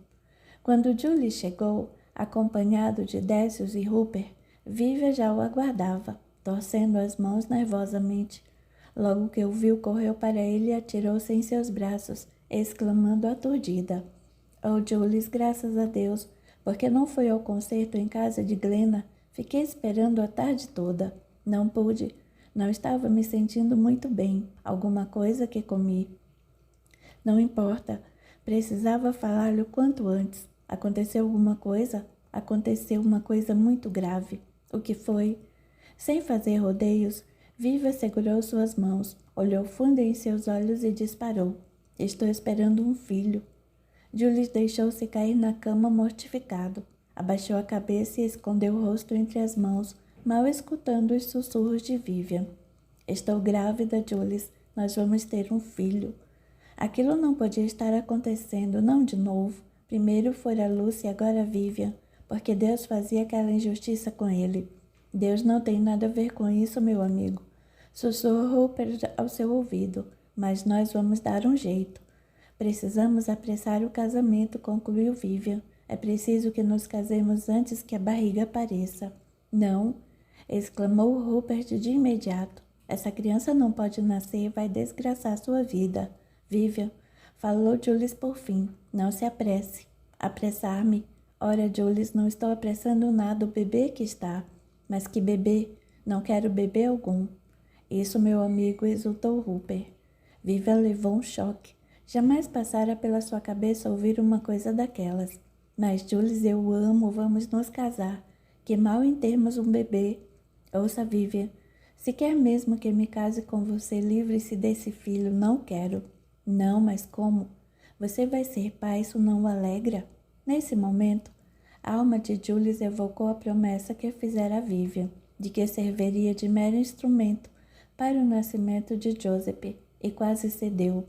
Speaker 1: Quando Julie chegou, acompanhado de Décio e Rupert, Vivian já o aguardava, torcendo as mãos nervosamente. Logo que o viu, correu para ele e atirou-se em seus braços, exclamando aturdida. Oh, Julius, graças a Deus, porque não foi ao concerto em casa de Glenna. Fiquei esperando a tarde toda. Não pude. Não estava me sentindo muito bem. Alguma coisa que comi. Não importa. Precisava falar-lhe o quanto antes. Aconteceu alguma coisa? Aconteceu uma coisa muito grave. O que foi? Sem fazer rodeios, Viva segurou suas mãos, olhou fundo em seus olhos e disparou. Estou esperando um filho. Julius deixou-se cair na cama mortificado. Abaixou a cabeça e escondeu o rosto entre as mãos, mal escutando os sussurros de Vivian. Estou grávida, Julius. Nós vamos ter um filho. Aquilo não podia estar acontecendo, não de novo. Primeiro fora Lucy e agora Vivian, porque Deus fazia aquela injustiça com ele. Deus não tem nada a ver com isso, meu amigo. Sussurrou Rupert ao seu ouvido, mas nós vamos dar um jeito. Precisamos apressar o casamento, concluiu Vivian. É preciso que nos casemos antes que a barriga apareça. Não, exclamou Rupert de imediato. Essa criança não pode nascer e vai desgraçar sua vida. Vivian, falou Julius por fim. Não se apresse. Apressar-me? Ora, Julius, não estou apressando nada, o bebê que está. Mas que bebê? Não quero bebê algum. Isso, meu amigo, exultou Rupert. Vivian levou um choque. Jamais passara pela sua cabeça ouvir uma coisa daquelas. Mas, Julius, eu o amo, vamos nos casar. Que mal em termos um bebê. Ouça, Vivian, se quer mesmo que me case com você, livre-se desse filho, não quero. Não, mas como? Você vai ser pai, isso não o alegra? Nesse momento, a alma de Julius evocou a promessa que fizera a Vivian, de que serviria de mero instrumento para o nascimento de Joseph, e quase cedeu.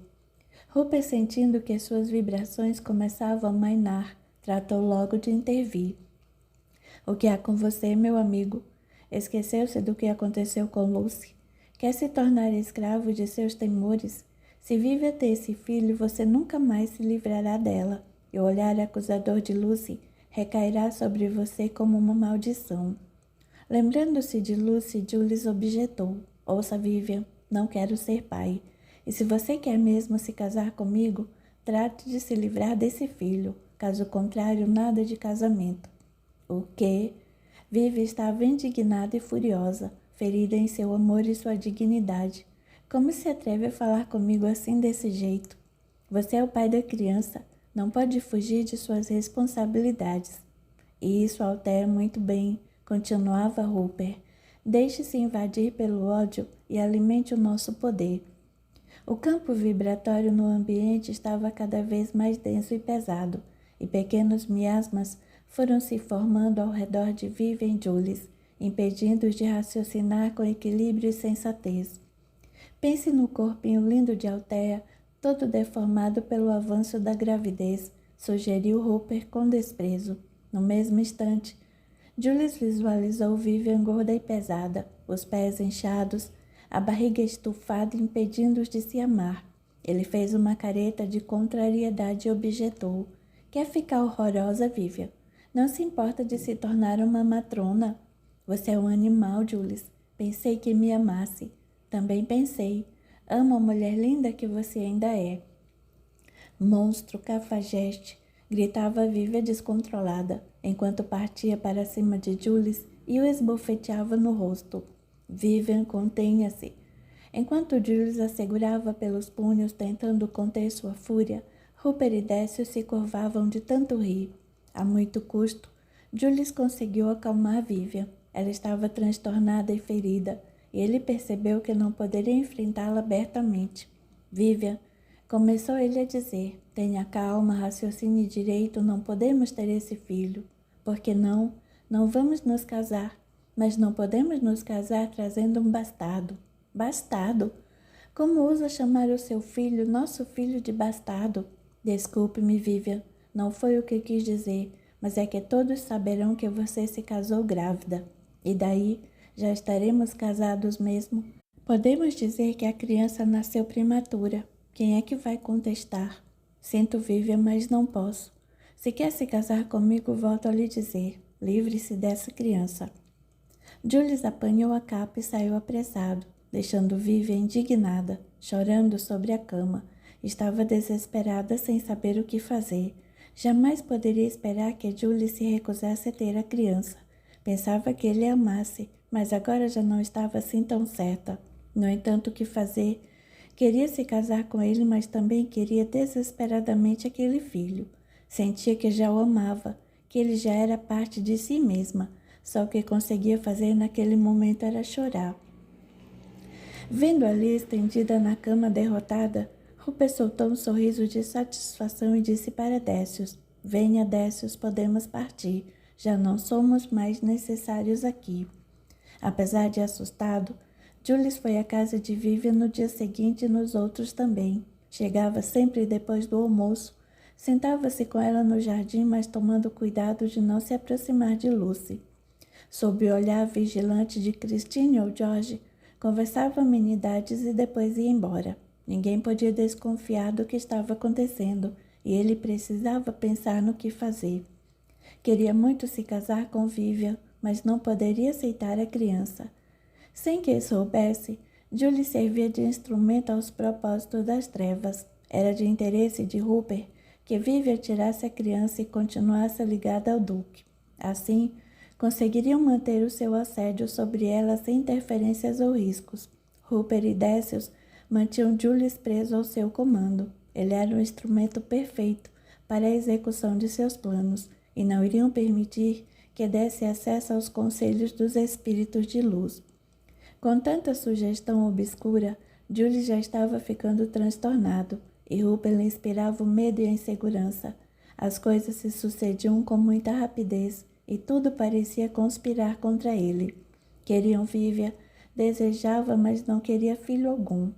Speaker 1: Rupert, sentindo que suas vibrações começavam a amainar, tratou logo de intervir. O que há com você, meu amigo? Esqueceu-se do que aconteceu com Lucy? Quer se tornar escravo de seus temores? Se vive a ter esse filho, você nunca mais se livrará dela, e o olhar acusador de Lucy recairá sobre você como uma maldição. Lembrando-se de Lucy, Julius objetou. Ouça, Vivian, não quero ser pai. E se você quer mesmo se casar comigo, trate de se livrar desse filho. Caso contrário, nada de casamento. O quê? Vivian estava indignada e furiosa, ferida em seu amor e sua dignidade. Como se atreve a falar comigo assim desse jeito? Você é o pai da criança, não pode fugir de suas responsabilidades. E isso altera muito bem, continuava Rupert. Deixe-se invadir pelo ódio e alimente o nosso poder. O campo vibratório no ambiente estava cada vez mais denso e pesado, e pequenos miasmas foram se formando ao redor de Vivian e Jules, impedindo-os de raciocinar com equilíbrio e sensatez. Pense no corpinho lindo de Althea, todo deformado pelo avanço da gravidez, sugeriu Rupert com desprezo. No mesmo instante, Jules visualizou Vivian gorda e pesada, os pés inchados, a barriga estufada impedindo-os de se amar. Ele fez uma careta de contrariedade e objetou: quer ficar horrorosa, Vivian? Não se importa de se tornar uma matrona? Você é um animal, Jules. Pensei que me amasse. Também pensei. Amo a mulher linda que você ainda é. Monstro, cafajeste, gritava Vivian descontrolada, enquanto partia para cima de Jules e o esbofeteava no rosto. Vivian, contenha-se. Enquanto Jules a segurava pelos punhos tentando conter sua fúria, Rupert e Décio se curvavam de tanto rir. A muito custo, Jules conseguiu acalmar Vivian. Ela estava transtornada e ferida, e ele percebeu que não poderia enfrentá-la abertamente. Vivian, começou ele a dizer, tenha calma, raciocine direito, não podemos ter esse filho. Por que não? Não vamos nos casar. Mas não podemos nos casar trazendo um bastardo. Bastardo? Como ousa chamar o seu filho, nosso filho, de bastardo? Desculpe-me, Vivian, não foi o que quis dizer, mas é que todos saberão que você se casou grávida. E daí, já estaremos casados mesmo? Podemos dizer que a criança nasceu prematura. Quem é que vai contestar? Sinto, Vivian, mas não posso. Se quer se casar comigo, volto a lhe dizer, livre-se dessa criança. Jules apanhou a capa e saiu apressado, deixando Vivian indignada, chorando sobre a cama. Estava desesperada sem saber o que fazer. Jamais poderia esperar que Jules se recusasse a ter a criança. Pensava que ele a amasse, mas agora já não estava assim tão certa. No entanto, o que fazer? Queria se casar com ele, mas também queria desesperadamente aquele filho. Sentia que já o amava, que ele já era parte de si mesma. Só o que conseguia fazer naquele momento era chorar. Vendo ali estendida na cama derrotada, Rupert soltou um sorriso de satisfação e disse para Décius: venha, Décius, podemos partir. Já não somos mais necessários aqui. Apesar de assustado, Jules foi à casa de Vivian no dia seguinte e nos outros também. Chegava sempre depois do almoço. Sentava-se com ela no jardim, mas tomando cuidado de não se aproximar de Lucy. Sob o olhar vigilante de Christine ou George, conversava amenidades e depois ia embora. Ninguém podia desconfiar do que estava acontecendo e ele precisava pensar no que fazer. Queria muito se casar com Vivian, mas não poderia aceitar a criança. Sem que soubesse, Julie servia de instrumento aos propósitos das trevas. Era de interesse de Rupert que Vivian tirasse a criança e continuasse ligada ao Duque. Assim, conseguiriam manter o seu assédio sobre ela sem interferências ou riscos. Rupert e Décius mantinham Jules preso ao seu comando. Ele era o instrumento perfeito para a execução de seus planos e não iriam permitir que desse acesso aos conselhos dos espíritos de luz. Com tanta sugestão obscura, Jules já estava ficando transtornado e Rupert lhe inspirava o medo e a insegurança. As coisas se sucediam com muita rapidez e tudo parecia conspirar contra ele. Queriam Vivian, desejava, mas não queria filho algum.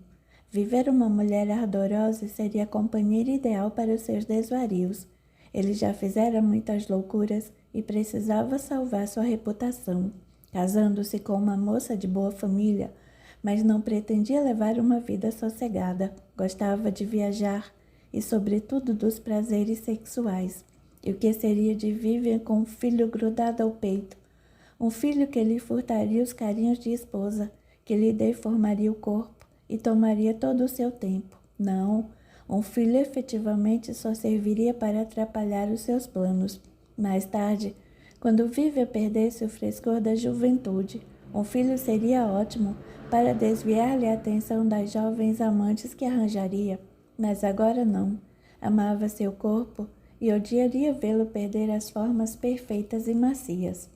Speaker 1: Viver uma mulher ardorosa seria a companheira ideal para os seus desvarios. Ele já fizera muitas loucuras e precisava salvar sua reputação, casando-se com uma moça de boa família, mas não pretendia levar uma vida sossegada. Gostava de viajar e, sobretudo, dos prazeres sexuais. E o que seria de Vivian com um filho grudado ao peito? Um filho que lhe furtaria os carinhos de esposa, que lhe deformaria o corpo e tomaria todo o seu tempo. Não, um filho efetivamente só serviria para atrapalhar os seus planos. Mais tarde, quando Vivian perdesse o frescor da juventude, Um filho seria ótimo para desviar-lhe a atenção das jovens amantes que arranjaria, mas agora não. Amava seu corpo e odiaria vê-lo perder as formas perfeitas e macias.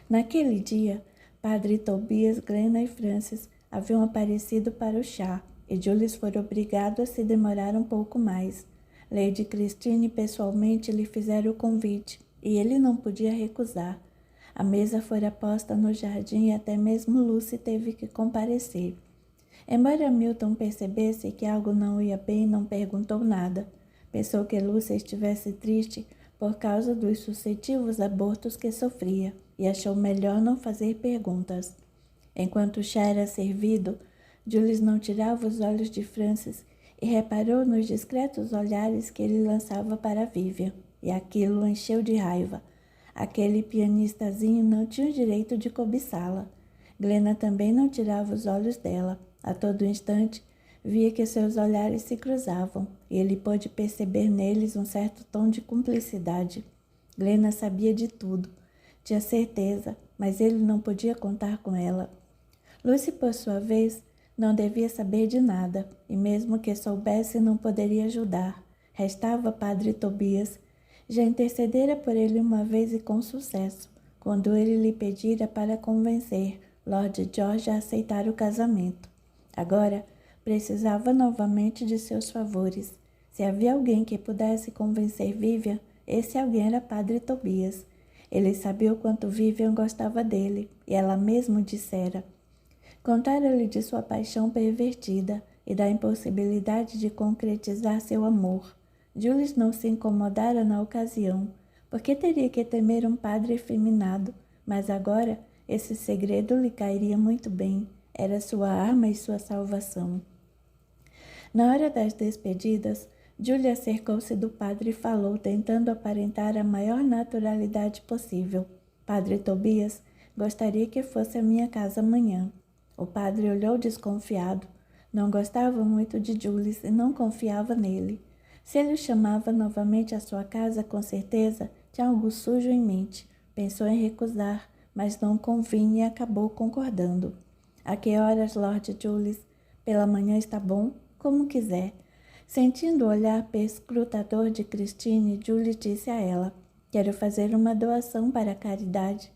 Speaker 1: Naquele dia, Padre Tobias, Glenna e Francis haviam aparecido para o chá, e Julius foi obrigado a se demorar um pouco mais. Lady Christine pessoalmente lhe fizera o convite, e ele não podia recusar. A mesa fora posta no jardim e até mesmo Lucy teve que comparecer. Embora Milton percebesse que algo não ia bem, não perguntou nada. Pensou que Lucy estivesse triste por causa dos sucessivos abortos que sofria e achou melhor não fazer perguntas. Enquanto o chá era servido, Julius não tirava os olhos de Francis e reparou nos discretos olhares que ele lançava para Vivian, e aquilo o encheu de raiva. Aquele pianistazinho não tinha o direito de cobiçá-la. Glenna também não tirava os olhos dela. A todo instante, via que seus olhares se cruzavam, e ele pôde perceber neles um certo tom de cumplicidade. Glenna sabia de tudo, tinha certeza, mas ele não podia contar com ela. Lucy, por sua vez, não devia saber de nada, e mesmo que soubesse, não poderia ajudar. Restava Padre Tobias. Já intercedera por ele uma vez e com sucesso, quando ele lhe pedira para convencer Lord George a aceitar o casamento. Agora, precisava novamente de seus favores. Se havia alguém que pudesse convencer Vivian, esse alguém era Padre Tobias. Ele sabia o quanto Vivian gostava dele, e ela mesmo dissera. Contara-lhe de sua paixão pervertida e da impossibilidade de concretizar seu amor. Julius não se incomodara na ocasião, porque teria que temer um padre efeminado, mas agora esse segredo lhe cairia muito bem. Era sua arma e sua salvação. Na hora das despedidas, Julia cercou-se do padre e falou, tentando aparentar a maior naturalidade possível. Padre Tobias, gostaria que fosse à minha casa amanhã. O padre olhou desconfiado. Não gostava muito de Julius e não confiava nele. Se ele o chamava novamente à sua casa, com certeza tinha algo sujo em mente. Pensou em recusar, mas não convinha e acabou concordando. A que horas, Lord Julius? Pela manhã está bom? Como quiser. Sentindo o olhar perscrutador de Christine, Julius disse a ela, quero fazer uma doação para a caridade.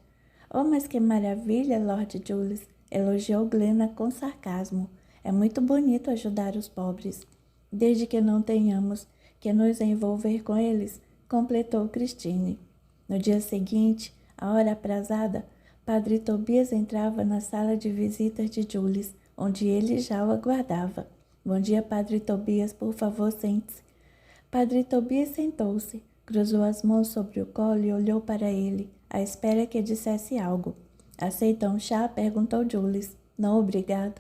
Speaker 1: Oh, mas que maravilha, Lord Julius! Elogiou Glenna com sarcasmo. É muito bonito ajudar os pobres. Desde que não tenhamos que nos envolver com eles, completou Christine. No dia seguinte, à hora aprazada, Padre Tobias entrava na sala de visitas de Julius, onde ele já o aguardava. Bom dia, Padre Tobias, por favor, sente-se. Padre Tobias sentou-se, cruzou as mãos sobre o colo e olhou para ele, à espera que dissesse algo. Aceita um chá? Perguntou Julius. Não, obrigado.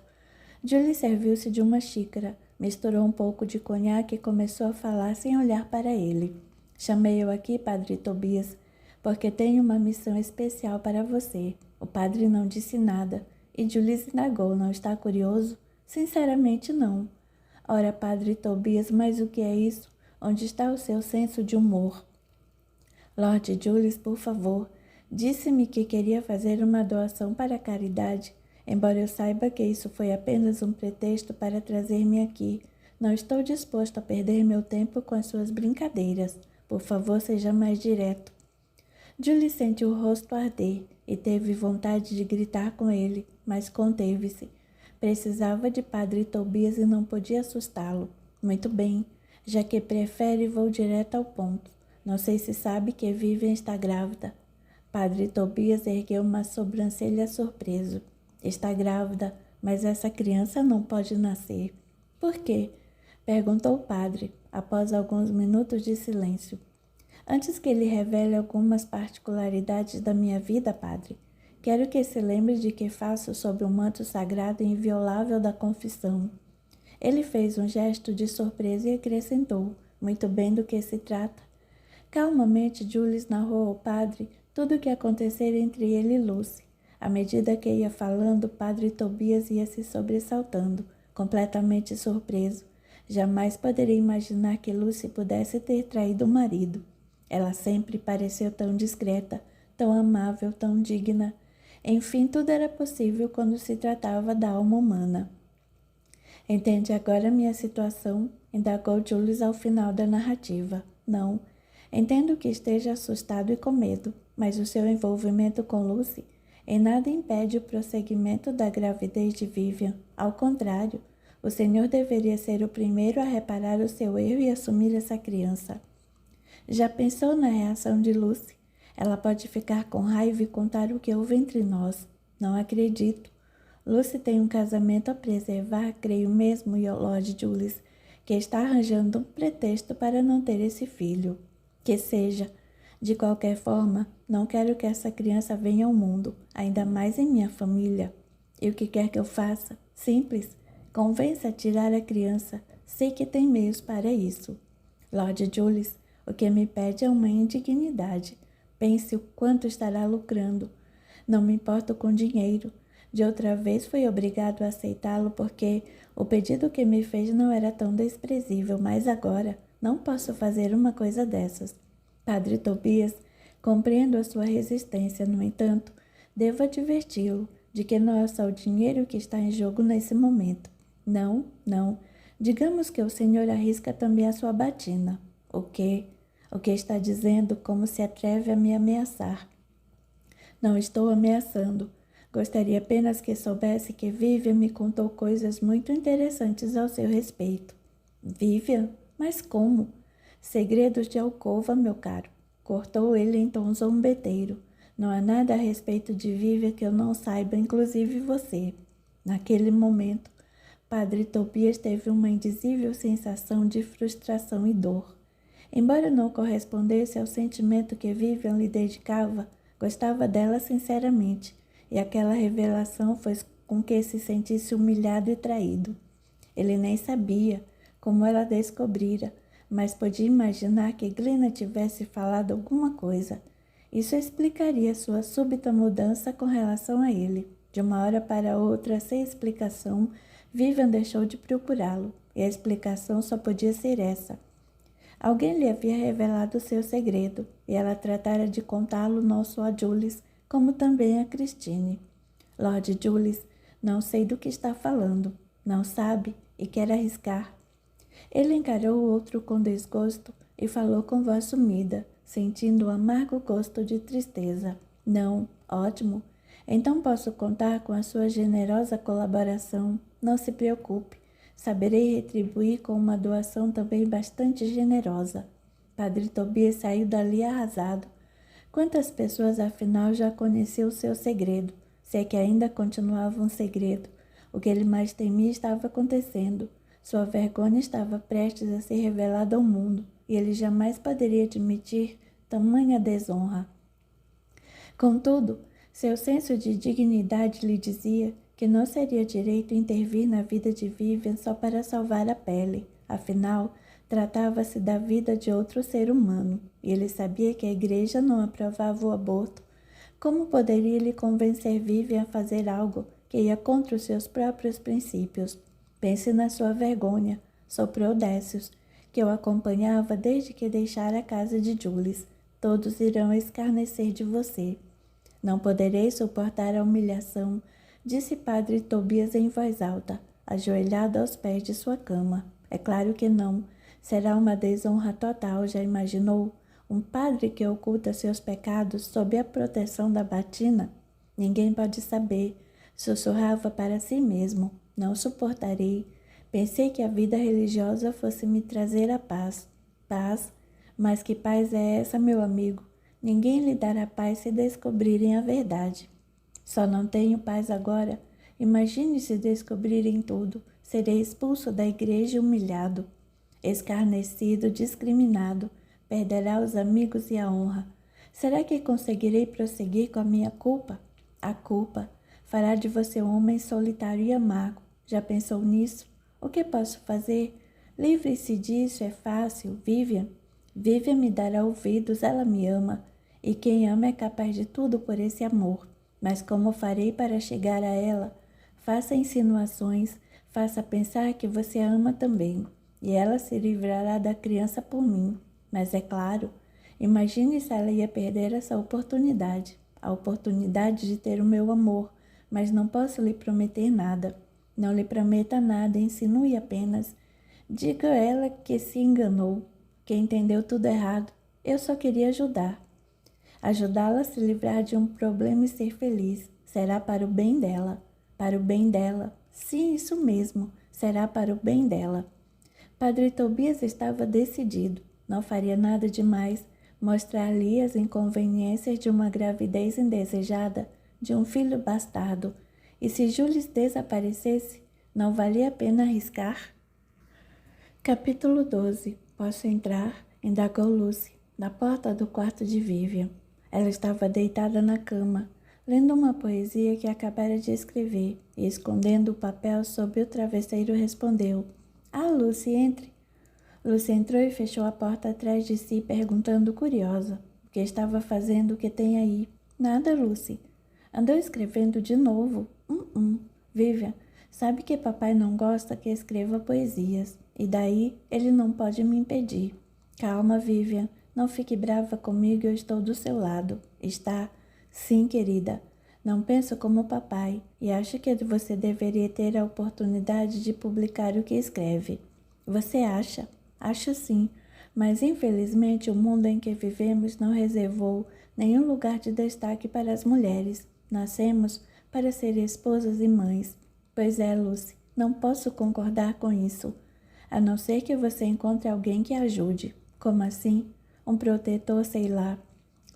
Speaker 1: Julius serviu-se de uma xícara, misturou um pouco de conhaque e começou a falar sem olhar para ele. Chamei-o aqui, Padre Tobias, porque tenho uma missão especial para você. O padre não disse nada, e Julius indagou, não está curioso? Sinceramente, não. Ora, Padre Tobias, mas o que é isso? Onde está o seu senso de humor? Lord Julius, por favor, disse-me que queria fazer uma doação para a caridade. Embora eu saiba que isso foi apenas um pretexto para trazer-me aqui, não estou disposto a perder meu tempo com as suas brincadeiras. Por favor, seja mais direto. Julie sentiu o rosto arder e teve vontade de gritar com ele, mas conteve-se. Precisava de Padre Tobias e não podia assustá-lo. Muito bem, já que prefere, vou direto ao ponto. Não sei se sabe que Vivian está grávida. Padre Tobias ergueu uma sobrancelha surpreso. Está grávida, mas essa criança não pode nascer. Por quê? Perguntou o padre, após alguns minutos de silêncio. Antes que ele revele algumas particularidades da minha vida, padre, quero que se lembre de que faço sob o manto sagrado e inviolável da confissão. Ele fez um gesto de surpresa e acrescentou, muito bem do que se trata. Calmamente, Julius narrou ao padre tudo o que acontecera entre ele e Lucy. À medida que ia falando, Padre Tobias ia se sobressaltando, completamente surpreso. Jamais poderia imaginar que Lucy pudesse ter traído o marido. Ela sempre pareceu tão discreta, tão amável, tão digna. Enfim, tudo era possível quando se tratava da alma humana. Entende agora minha situação? Indagou Jules ao final da narrativa. Não. Entendo que esteja assustado e com medo, mas o seu envolvimento com Lucy em nada impede o prosseguimento da gravidez de Vivian. Ao contrário, o senhor deveria ser o primeiro a reparar o seu erro e assumir essa criança. Já pensou na reação de Lucy? Ela pode ficar com raiva e contar o que houve entre nós. Não acredito. Lucy tem um casamento a preservar, creio mesmo, Lord Julius, que está arranjando um pretexto para não ter esse filho. Que seja. De qualquer forma, não quero que essa criança venha ao mundo, ainda mais em minha família. E o que quer que eu faça? Simples. Convença a tirar a criança. Sei que tem meios para isso. Lord Julius, o que me pede é uma indignidade. Pense o quanto estará lucrando. Não me importo com dinheiro. De outra vez fui obrigado a aceitá-lo porque o pedido que me fez não era tão desprezível, mas agora não posso fazer uma coisa dessas. Padre Tobias, compreendo a sua resistência, no entanto, devo adverti-lo de que não é só o dinheiro que está em jogo nesse momento. Não, não. Digamos que o senhor arrisca também a sua batina. O quê? O que está dizendo? Como se atreve a me ameaçar? Não estou ameaçando. Gostaria apenas que soubesse que Vivian me contou coisas muito interessantes ao seu respeito. Vivian? Mas como? Segredos de alcova, meu caro. Cortou ele em tom zombeteiro. Não há nada a respeito de Vivian que eu não saiba, inclusive você. Naquele momento, Padre Tobias teve uma indizível sensação de frustração e dor. Embora não correspondesse ao sentimento que Vivian lhe dedicava, gostava dela sinceramente, e aquela revelação fez com que se sentisse humilhado e traído. Ele nem sabia como ela descobrira, mas podia imaginar que Glenna tivesse falado alguma coisa. Isso explicaria sua súbita mudança com relação a ele. De uma hora para outra, sem explicação, Vivian deixou de procurá-lo, e a explicação só podia ser essa. Alguém lhe havia revelado seu segredo, e ela tratara de contá-lo não só a Jules, como também a Christine. Lord Julius, não sei do que está falando. Não sabe e quer arriscar. Ele encarou o outro com desgosto e falou com voz sumida, sentindo um amargo gosto de tristeza. Não, ótimo. Então posso contar com a sua generosa colaboração. Não se preocupe. Saberei retribuir com uma doação também bastante generosa. Padre Tobias saiu dali arrasado. Quantas pessoas, afinal, já conheceu o seu segredo? Se é que ainda continuava um segredo. O que ele mais temia estava acontecendo. Sua vergonha estava prestes a ser revelada ao mundo, e ele jamais poderia admitir tamanha desonra. Contudo, seu senso de dignidade lhe dizia que não seria direito intervir na vida de Vivian só para salvar a pele. Afinal, tratava-se da vida de outro ser humano, e ele sabia que a igreja não aprovava o aborto. Como poderia ele convencer Vivian a fazer algo que ia contra os seus próprios princípios? Pense na sua vergonha, soprou Décius, que o acompanhava desde que deixara a casa de Jules. Todos irão escarnecer de você. Não poderei suportar a humilhação, disse Padre Tobias em voz alta, ajoelhado aos pés de sua cama. É claro que não. Será uma desonra total, já imaginou? Um padre que oculta seus pecados sob a proteção da batina? Ninguém pode saber. Sussurrava para si mesmo. Não suportarei. Pensei que a vida religiosa fosse me trazer a paz. Paz? Mas que paz é essa, meu amigo? Ninguém lhe dará paz se descobrirem a verdade. Só não tenho paz agora. Imagine se descobrirem tudo. Serei expulso da igreja e humilhado. Escarnecido, discriminado. Perderá os amigos e a honra. Será que conseguirei prosseguir com a minha culpa? A culpa fará de você um homem solitário e amargo. Já pensou nisso? O que posso fazer? Livre-se disso, é fácil. Vivian. Vivian me dará ouvidos, ela me ama. E quem ama é capaz de tudo por esse amor. Mas como farei para chegar a ela? Faça insinuações, faça pensar que você a ama também. E ela se livrará da criança por mim. Mas é claro, imagine se ela ia perder essa oportunidade. a oportunidade de ter o meu amor, mas não posso lhe prometer nada. Não lhe prometa nada, insinue apenas. Diga a ela que se enganou, que entendeu tudo errado. Eu só queria ajudar. Ajudá-la a se livrar de um problema e ser feliz. Será para o bem dela. Para o bem dela. Sim, isso mesmo. Será para o bem dela. Padre Tobias estava decidido. Não faria nada demais. Mostrar-lhe as inconveniências de uma gravidez indesejada, de um filho bastardo. E se Jules desaparecesse, não valia a pena arriscar? Capítulo 12. Posso entrar? Indagou Lucy, na porta do quarto de Vivian. Ela estava deitada na cama, lendo uma poesia que acabara de escrever, e escondendo o papel sob o travesseiro respondeu: Ah, Lucy, entre. Lucy entrou e fechou a porta atrás de si, perguntando curiosa: O que estava fazendo? O que tem aí? Nada, Lucy. Andou escrevendo de novo? Vivian, sabe que papai não gosta que escreva poesias, e daí ele não pode me impedir. Calma, Vivian. Não fique brava comigo, eu estou do seu lado. Está? Sim, querida. Não penso como papai e acho que você deveria ter a oportunidade de publicar o que escreve. Você acha? Acho sim, mas infelizmente o mundo em que vivemos não reservou nenhum lugar de destaque para as mulheres. Nascemos para ser esposas e mães. Pois é, Lucy, não posso concordar com isso. A não ser que você encontre alguém que ajude. Como assim? Um protetor, sei lá.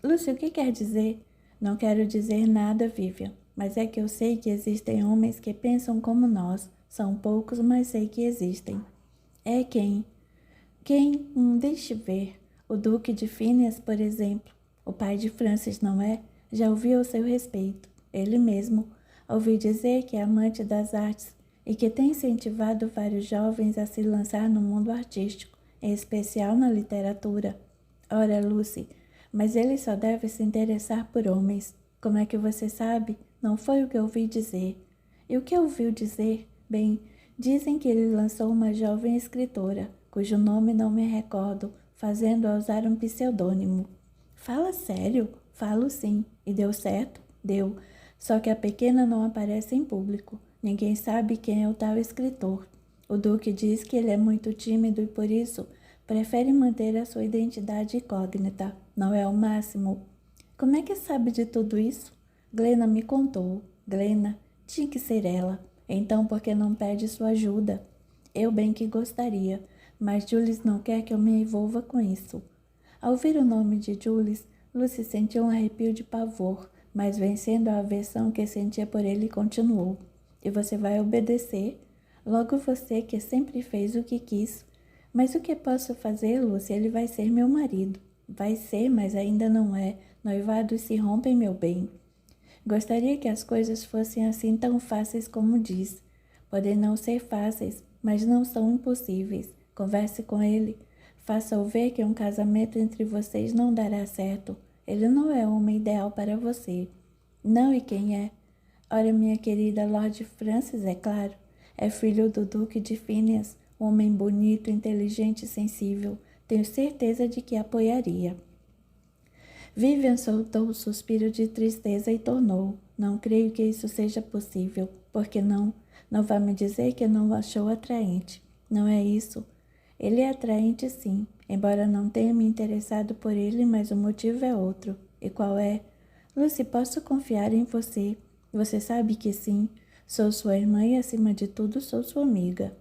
Speaker 1: Lucy, o que quer dizer? Não quero dizer nada, Vivian, mas é que eu sei que existem homens que pensam como nós. São poucos, mas sei que existem. É quem? Quem? Deixe ver. O Duque de Phineas, por exemplo. O pai de Francis, não é? Já ouvi ao seu respeito. Ele mesmo. Ouvi dizer que é amante das artes e que tem incentivado vários jovens a se lançar no mundo artístico, em especial na literatura. Ora, Lucy, mas ele só deve se interessar por homens. Como é que você sabe? Não foi o que ouvi dizer. E o que ouviu dizer? Bem, dizem que ele lançou uma jovem escritora, cujo nome não me recordo, fazendo-a usar um pseudônimo. Fala sério? Falo sim. E deu certo? Deu. Só que a pequena não aparece em público. Ninguém sabe quem é o tal escritor. O Duque diz que ele é muito tímido e, por isso, prefere manter a sua identidade incógnita. Não é o máximo. Como é que sabe de tudo isso? Glenna me contou. Glenna? Tinha que ser ela. Então, por que não pede sua ajuda? Eu bem que gostaria, mas Jules não quer que eu me envolva com isso. Ao ouvir o nome de Jules, Lucy sentiu um arrepio de pavor, mas vencendo a aversão que sentia por ele, continuou. E você vai obedecer? Logo você que sempre fez o que quis. Mas o que posso fazer, Lucy? Ele vai ser meu marido. Vai ser, mas ainda não é. Noivados se rompem, meu bem. Gostaria que as coisas fossem assim tão fáceis como diz. Podem não ser fáceis, mas não são impossíveis. Converse com ele. Faça-o ver que um casamento entre vocês não dará certo. Ele não é o homem ideal para você. Não, e quem é? Ora, minha querida Lord Francis, é claro. É filho do Duque de Phineas, um homem bonito, inteligente e sensível. Tenho certeza de que apoiaria. Vivian soltou um suspiro de tristeza e tornou. Não creio que isso seja possível. Por que não? Não vá me dizer que não o achou atraente. Não é isso. Ele é atraente, sim, embora não tenha me interessado por ele, mas o motivo é outro. E qual é? Lucy, posso confiar em você. Você sabe que sim. Sou sua irmã e, acima de tudo, sou sua amiga.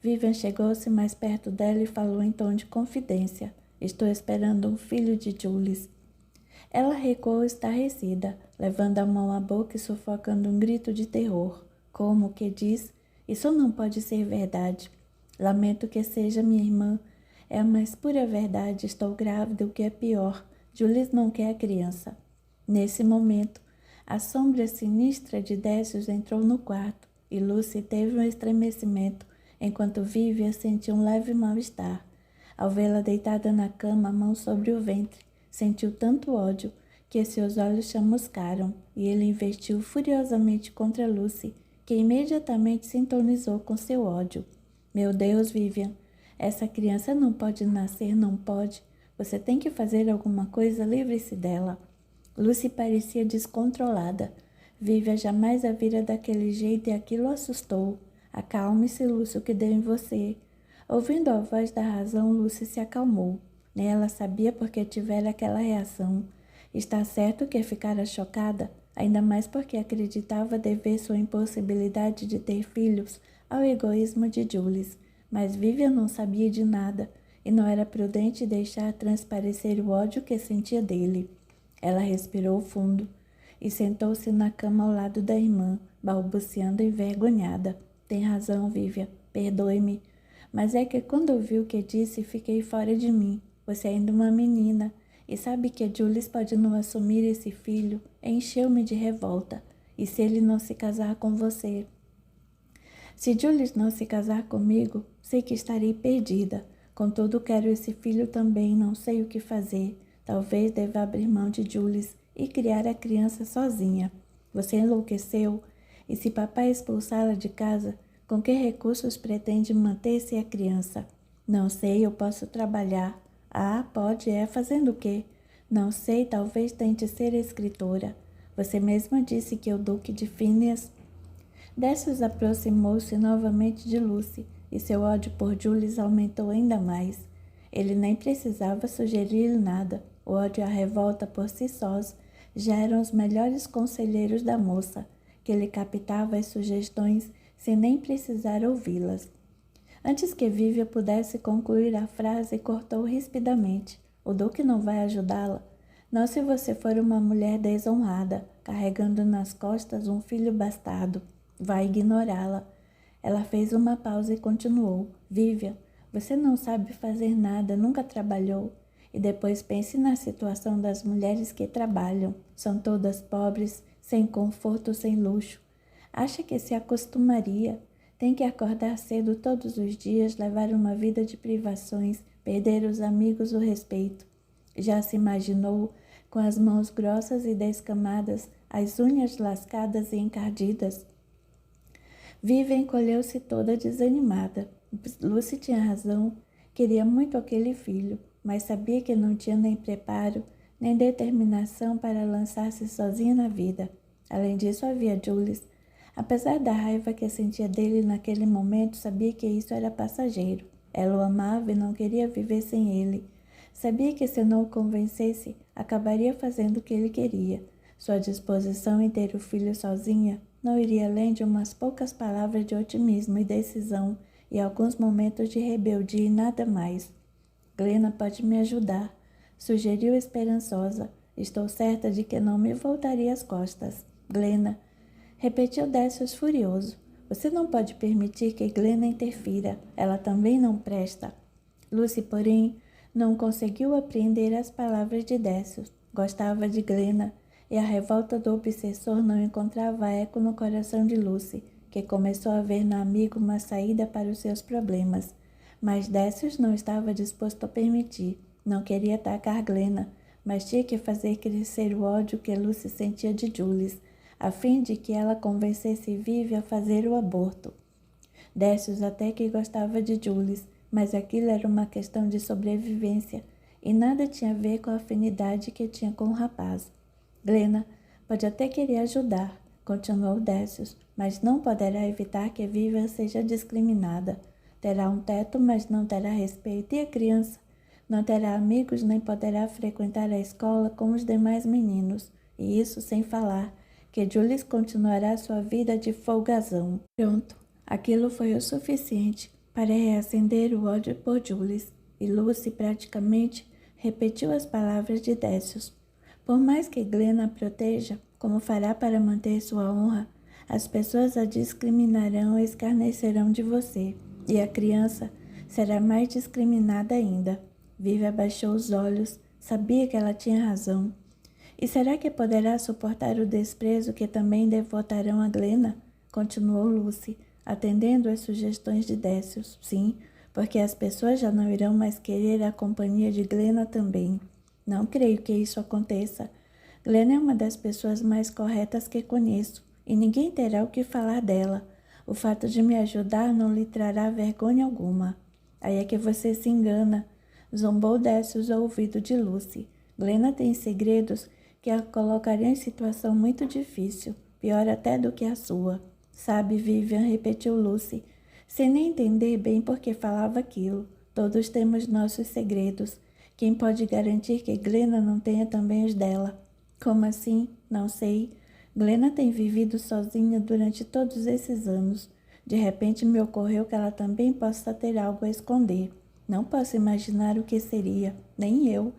Speaker 1: Vivian chegou-se mais perto dela e falou em tom de confidência. Estou esperando um filho de Jules. Ela recuou estarrecida, levando a mão à boca e sufocando um grito de terror. Como que diz? Isso não pode ser verdade. Lamento que seja minha irmã. É a mais pura verdade. Estou grávida, o que é pior. Jules não quer a criança. Nesse momento, a sombra sinistra de Décius entrou no quarto e Lucy teve um estremecimento, enquanto Vivian sentiu um leve mal-estar. Ao vê-la deitada na cama, a mão sobre o ventre, sentiu tanto ódio que seus olhos chamuscaram e ele investiu furiosamente contra Lucy, que imediatamente sintonizou com seu ódio. Meu Deus, Vivian, essa criança não pode nascer, não pode. Você tem que fazer alguma coisa, livre-se dela. Lucy parecia descontrolada. Vivian jamais a vira daquele jeito e aquilo assustou. Acalme-se, Lucy, o que deu em você. Ouvindo a voz da razão, Lucy se acalmou. Nem ela sabia por que tivera aquela reação. Está certo que ficara chocada, ainda mais porque acreditava dever sua impossibilidade de ter filhos ao egoísmo de Jules. Mas Vivian não sabia de nada, e não era prudente deixar transparecer o ódio que sentia dele. Ela respirou fundo e sentou-se na cama ao lado da irmã, balbuciando envergonhada. Tem razão, Vivian, perdoe-me. Mas é que quando ouvi o que disse, fiquei fora de mim. Você é ainda uma menina, e sabe que Jules pode não assumir esse filho. Encheu-me de revolta. E se ele não se casar com você? Se Jules não se casar comigo, sei que estarei perdida. Contudo, quero esse filho também, não sei o que fazer. Talvez deva abrir mão de Jules e criar a criança sozinha. Você enlouqueceu? E se papai expulsá-la de casa, com que recursos pretende manter-se a criança? Não sei, eu posso trabalhar. Ah, pode, fazendo o quê? Não sei, talvez tente ser escritora. Você mesma disse que o Duque de Phineas... Décius aproximou-se novamente de Lucy, e seu ódio por Jules aumentou ainda mais. Ele nem precisava sugerir nada. O ódio e a revolta por si sós já eram os melhores conselheiros da moça, que lhe captava as sugestões sem nem precisar ouvi-las. Antes que Vivian pudesse concluir a frase, cortou rispidamente. O Duque não vai ajudá-la. Não se você for uma mulher desonrada, carregando nas costas um filho bastardo. Vai ignorá-la. Ela fez uma pausa e continuou. Vivian, você não sabe fazer nada, nunca trabalhou. E depois pense na situação das mulheres que trabalham. São todas pobres, sem conforto, sem luxo. Acha que se acostumaria? Tem que acordar cedo todos os dias, levar uma vida de privações, perder os amigos, o respeito. Já se imaginou, com as mãos grossas e descamadas, as unhas lascadas e encardidas? Vivian encolheu-se toda desanimada. Lucy tinha razão, queria muito aquele filho, mas sabia que não tinha nem preparo, nem determinação para lançar-se sozinha na vida. Além disso, havia Jules. Apesar da raiva que sentia dele naquele momento, sabia que isso era passageiro. Ela o amava e não queria viver sem ele. Sabia que se não o convencesse, acabaria fazendo o que ele queria. Sua disposição em ter o filho sozinha não iria além de umas poucas palavras de otimismo e decisão e alguns momentos de rebeldia e nada mais. Glenna pode me ajudar, sugeriu esperançosa. Estou certa de que não me voltaria as costas. Glenna, repetiu Décius furioso. Você não pode permitir que Glenna interfira. Ela também não presta. Lucy, porém, não conseguiu apreender as palavras de Décius. Gostava de Glenna, e a revolta do obsessor não encontrava eco no coração de Lucy, que começou a ver no amigo uma saída para os seus problemas. Mas Décius não estava disposto a permitir. Não queria atacar Glenna, mas tinha que fazer crescer o ódio que Lucy sentia de Jules, a fim de que ela convencesse Vivian a fazer o aborto. Décius até que gostava de Jules, mas aquilo era uma questão de sobrevivência e nada tinha a ver com a afinidade que tinha com o rapaz. Glenna pode até querer ajudar, continuou Décius, mas não poderá evitar que Vivian seja discriminada. Terá um teto, mas não terá respeito. E a criança? Não terá amigos, nem poderá frequentar a escola como os demais meninos. E isso sem falar que Jules continuará sua vida de folgazão. Pronto, aquilo foi o suficiente para reacender o ódio por Jules. E Lucy praticamente repetiu as palavras de Décius. Por mais que Glenna a proteja, como fará para manter sua honra, as pessoas a discriminarão e escarnecerão de você, e a criança será mais discriminada ainda. Vivian abaixou os olhos, sabia que ela tinha razão. E será que poderá suportar o desprezo que também devotarão a Glenna? Continuou Lucy, atendendo às sugestões de Décius. Sim, porque as pessoas já não irão mais querer a companhia de Glenna também. Não creio que isso aconteça. Glenna é uma das pessoas mais corretas que conheço, e ninguém terá o que falar dela. O fato de me ajudar não lhe trará vergonha alguma. Aí é que você se engana, zombou Décius ao ouvido de Lucy. Glenna tem segredos que a colocaria em situação muito difícil, pior até do que a sua. Sabe, Vivian, repetiu Lucy, sem nem entender bem por que falava aquilo. Todos temos nossos segredos. Quem pode garantir que Glenna não tenha também os dela? Como assim? Não sei. Glenna tem vivido sozinha durante todos esses anos. De repente me ocorreu que ela também possa ter algo a esconder. Não posso imaginar o que seria, nem eu.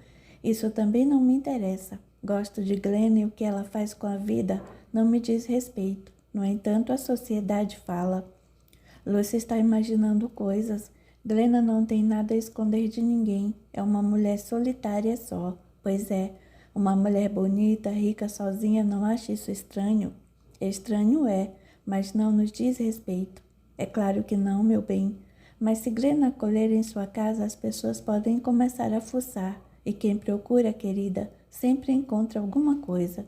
Speaker 1: Isso também não me interessa. Gosto de Glenna e o que ela faz com a vida não me diz respeito. No entanto, a sociedade fala. Lucy está imaginando coisas. Glenna não tem nada a esconder de ninguém. É uma mulher solitária só. Pois é, uma mulher bonita, rica, sozinha, não acha isso estranho? Estranho é, mas não nos diz respeito. É claro que não, meu bem. Mas se Glenna acolher em sua casa, as pessoas podem começar a fuçar. E quem procura, querida, sempre encontra alguma coisa.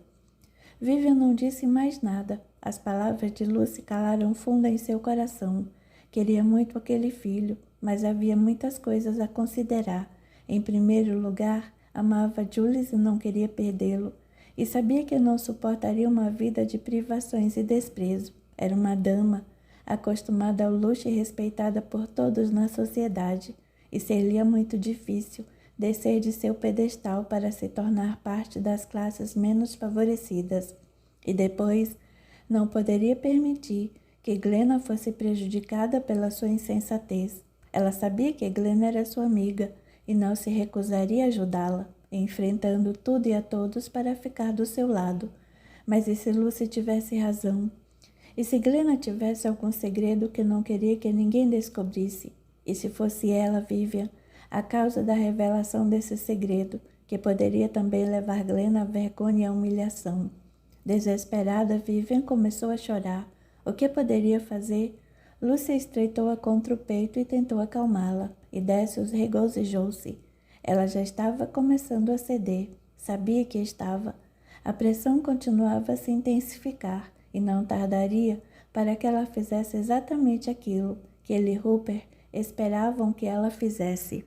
Speaker 1: Vivian não disse mais nada. As palavras de Lucy calaram fundo em seu coração. Queria muito aquele filho, mas havia muitas coisas a considerar. Em primeiro lugar, amava Julius e não queria perdê-lo. E sabia que não suportaria uma vida de privações e desprezo. Era uma dama, acostumada ao luxo e respeitada por todos na sociedade. E seria muito difícil descer de seu pedestal para se tornar parte das classes menos favorecidas. E depois, não poderia permitir que Glenna fosse prejudicada pela sua insensatez. Ela sabia que Glenna era sua amiga e não se recusaria a ajudá-la, enfrentando tudo e a todos para ficar do seu lado. Mas e se Lucy tivesse razão? E se Glenna tivesse algum segredo que não queria que ninguém descobrisse? E se fosse ela, Vivian, a causa da revelação desse segredo, que poderia também levar Glenna à vergonha e à humilhação? Desesperada, Vivian começou a chorar. O que poderia fazer? Lucy estreitou-a contra o peito e tentou acalmá-la, e Décius regozijou-se. Ela já estava começando a ceder. Sabia que estava. A pressão continuava a se intensificar, e não tardaria para que ela fizesse exatamente aquilo que ele e Rupert esperavam que ela fizesse.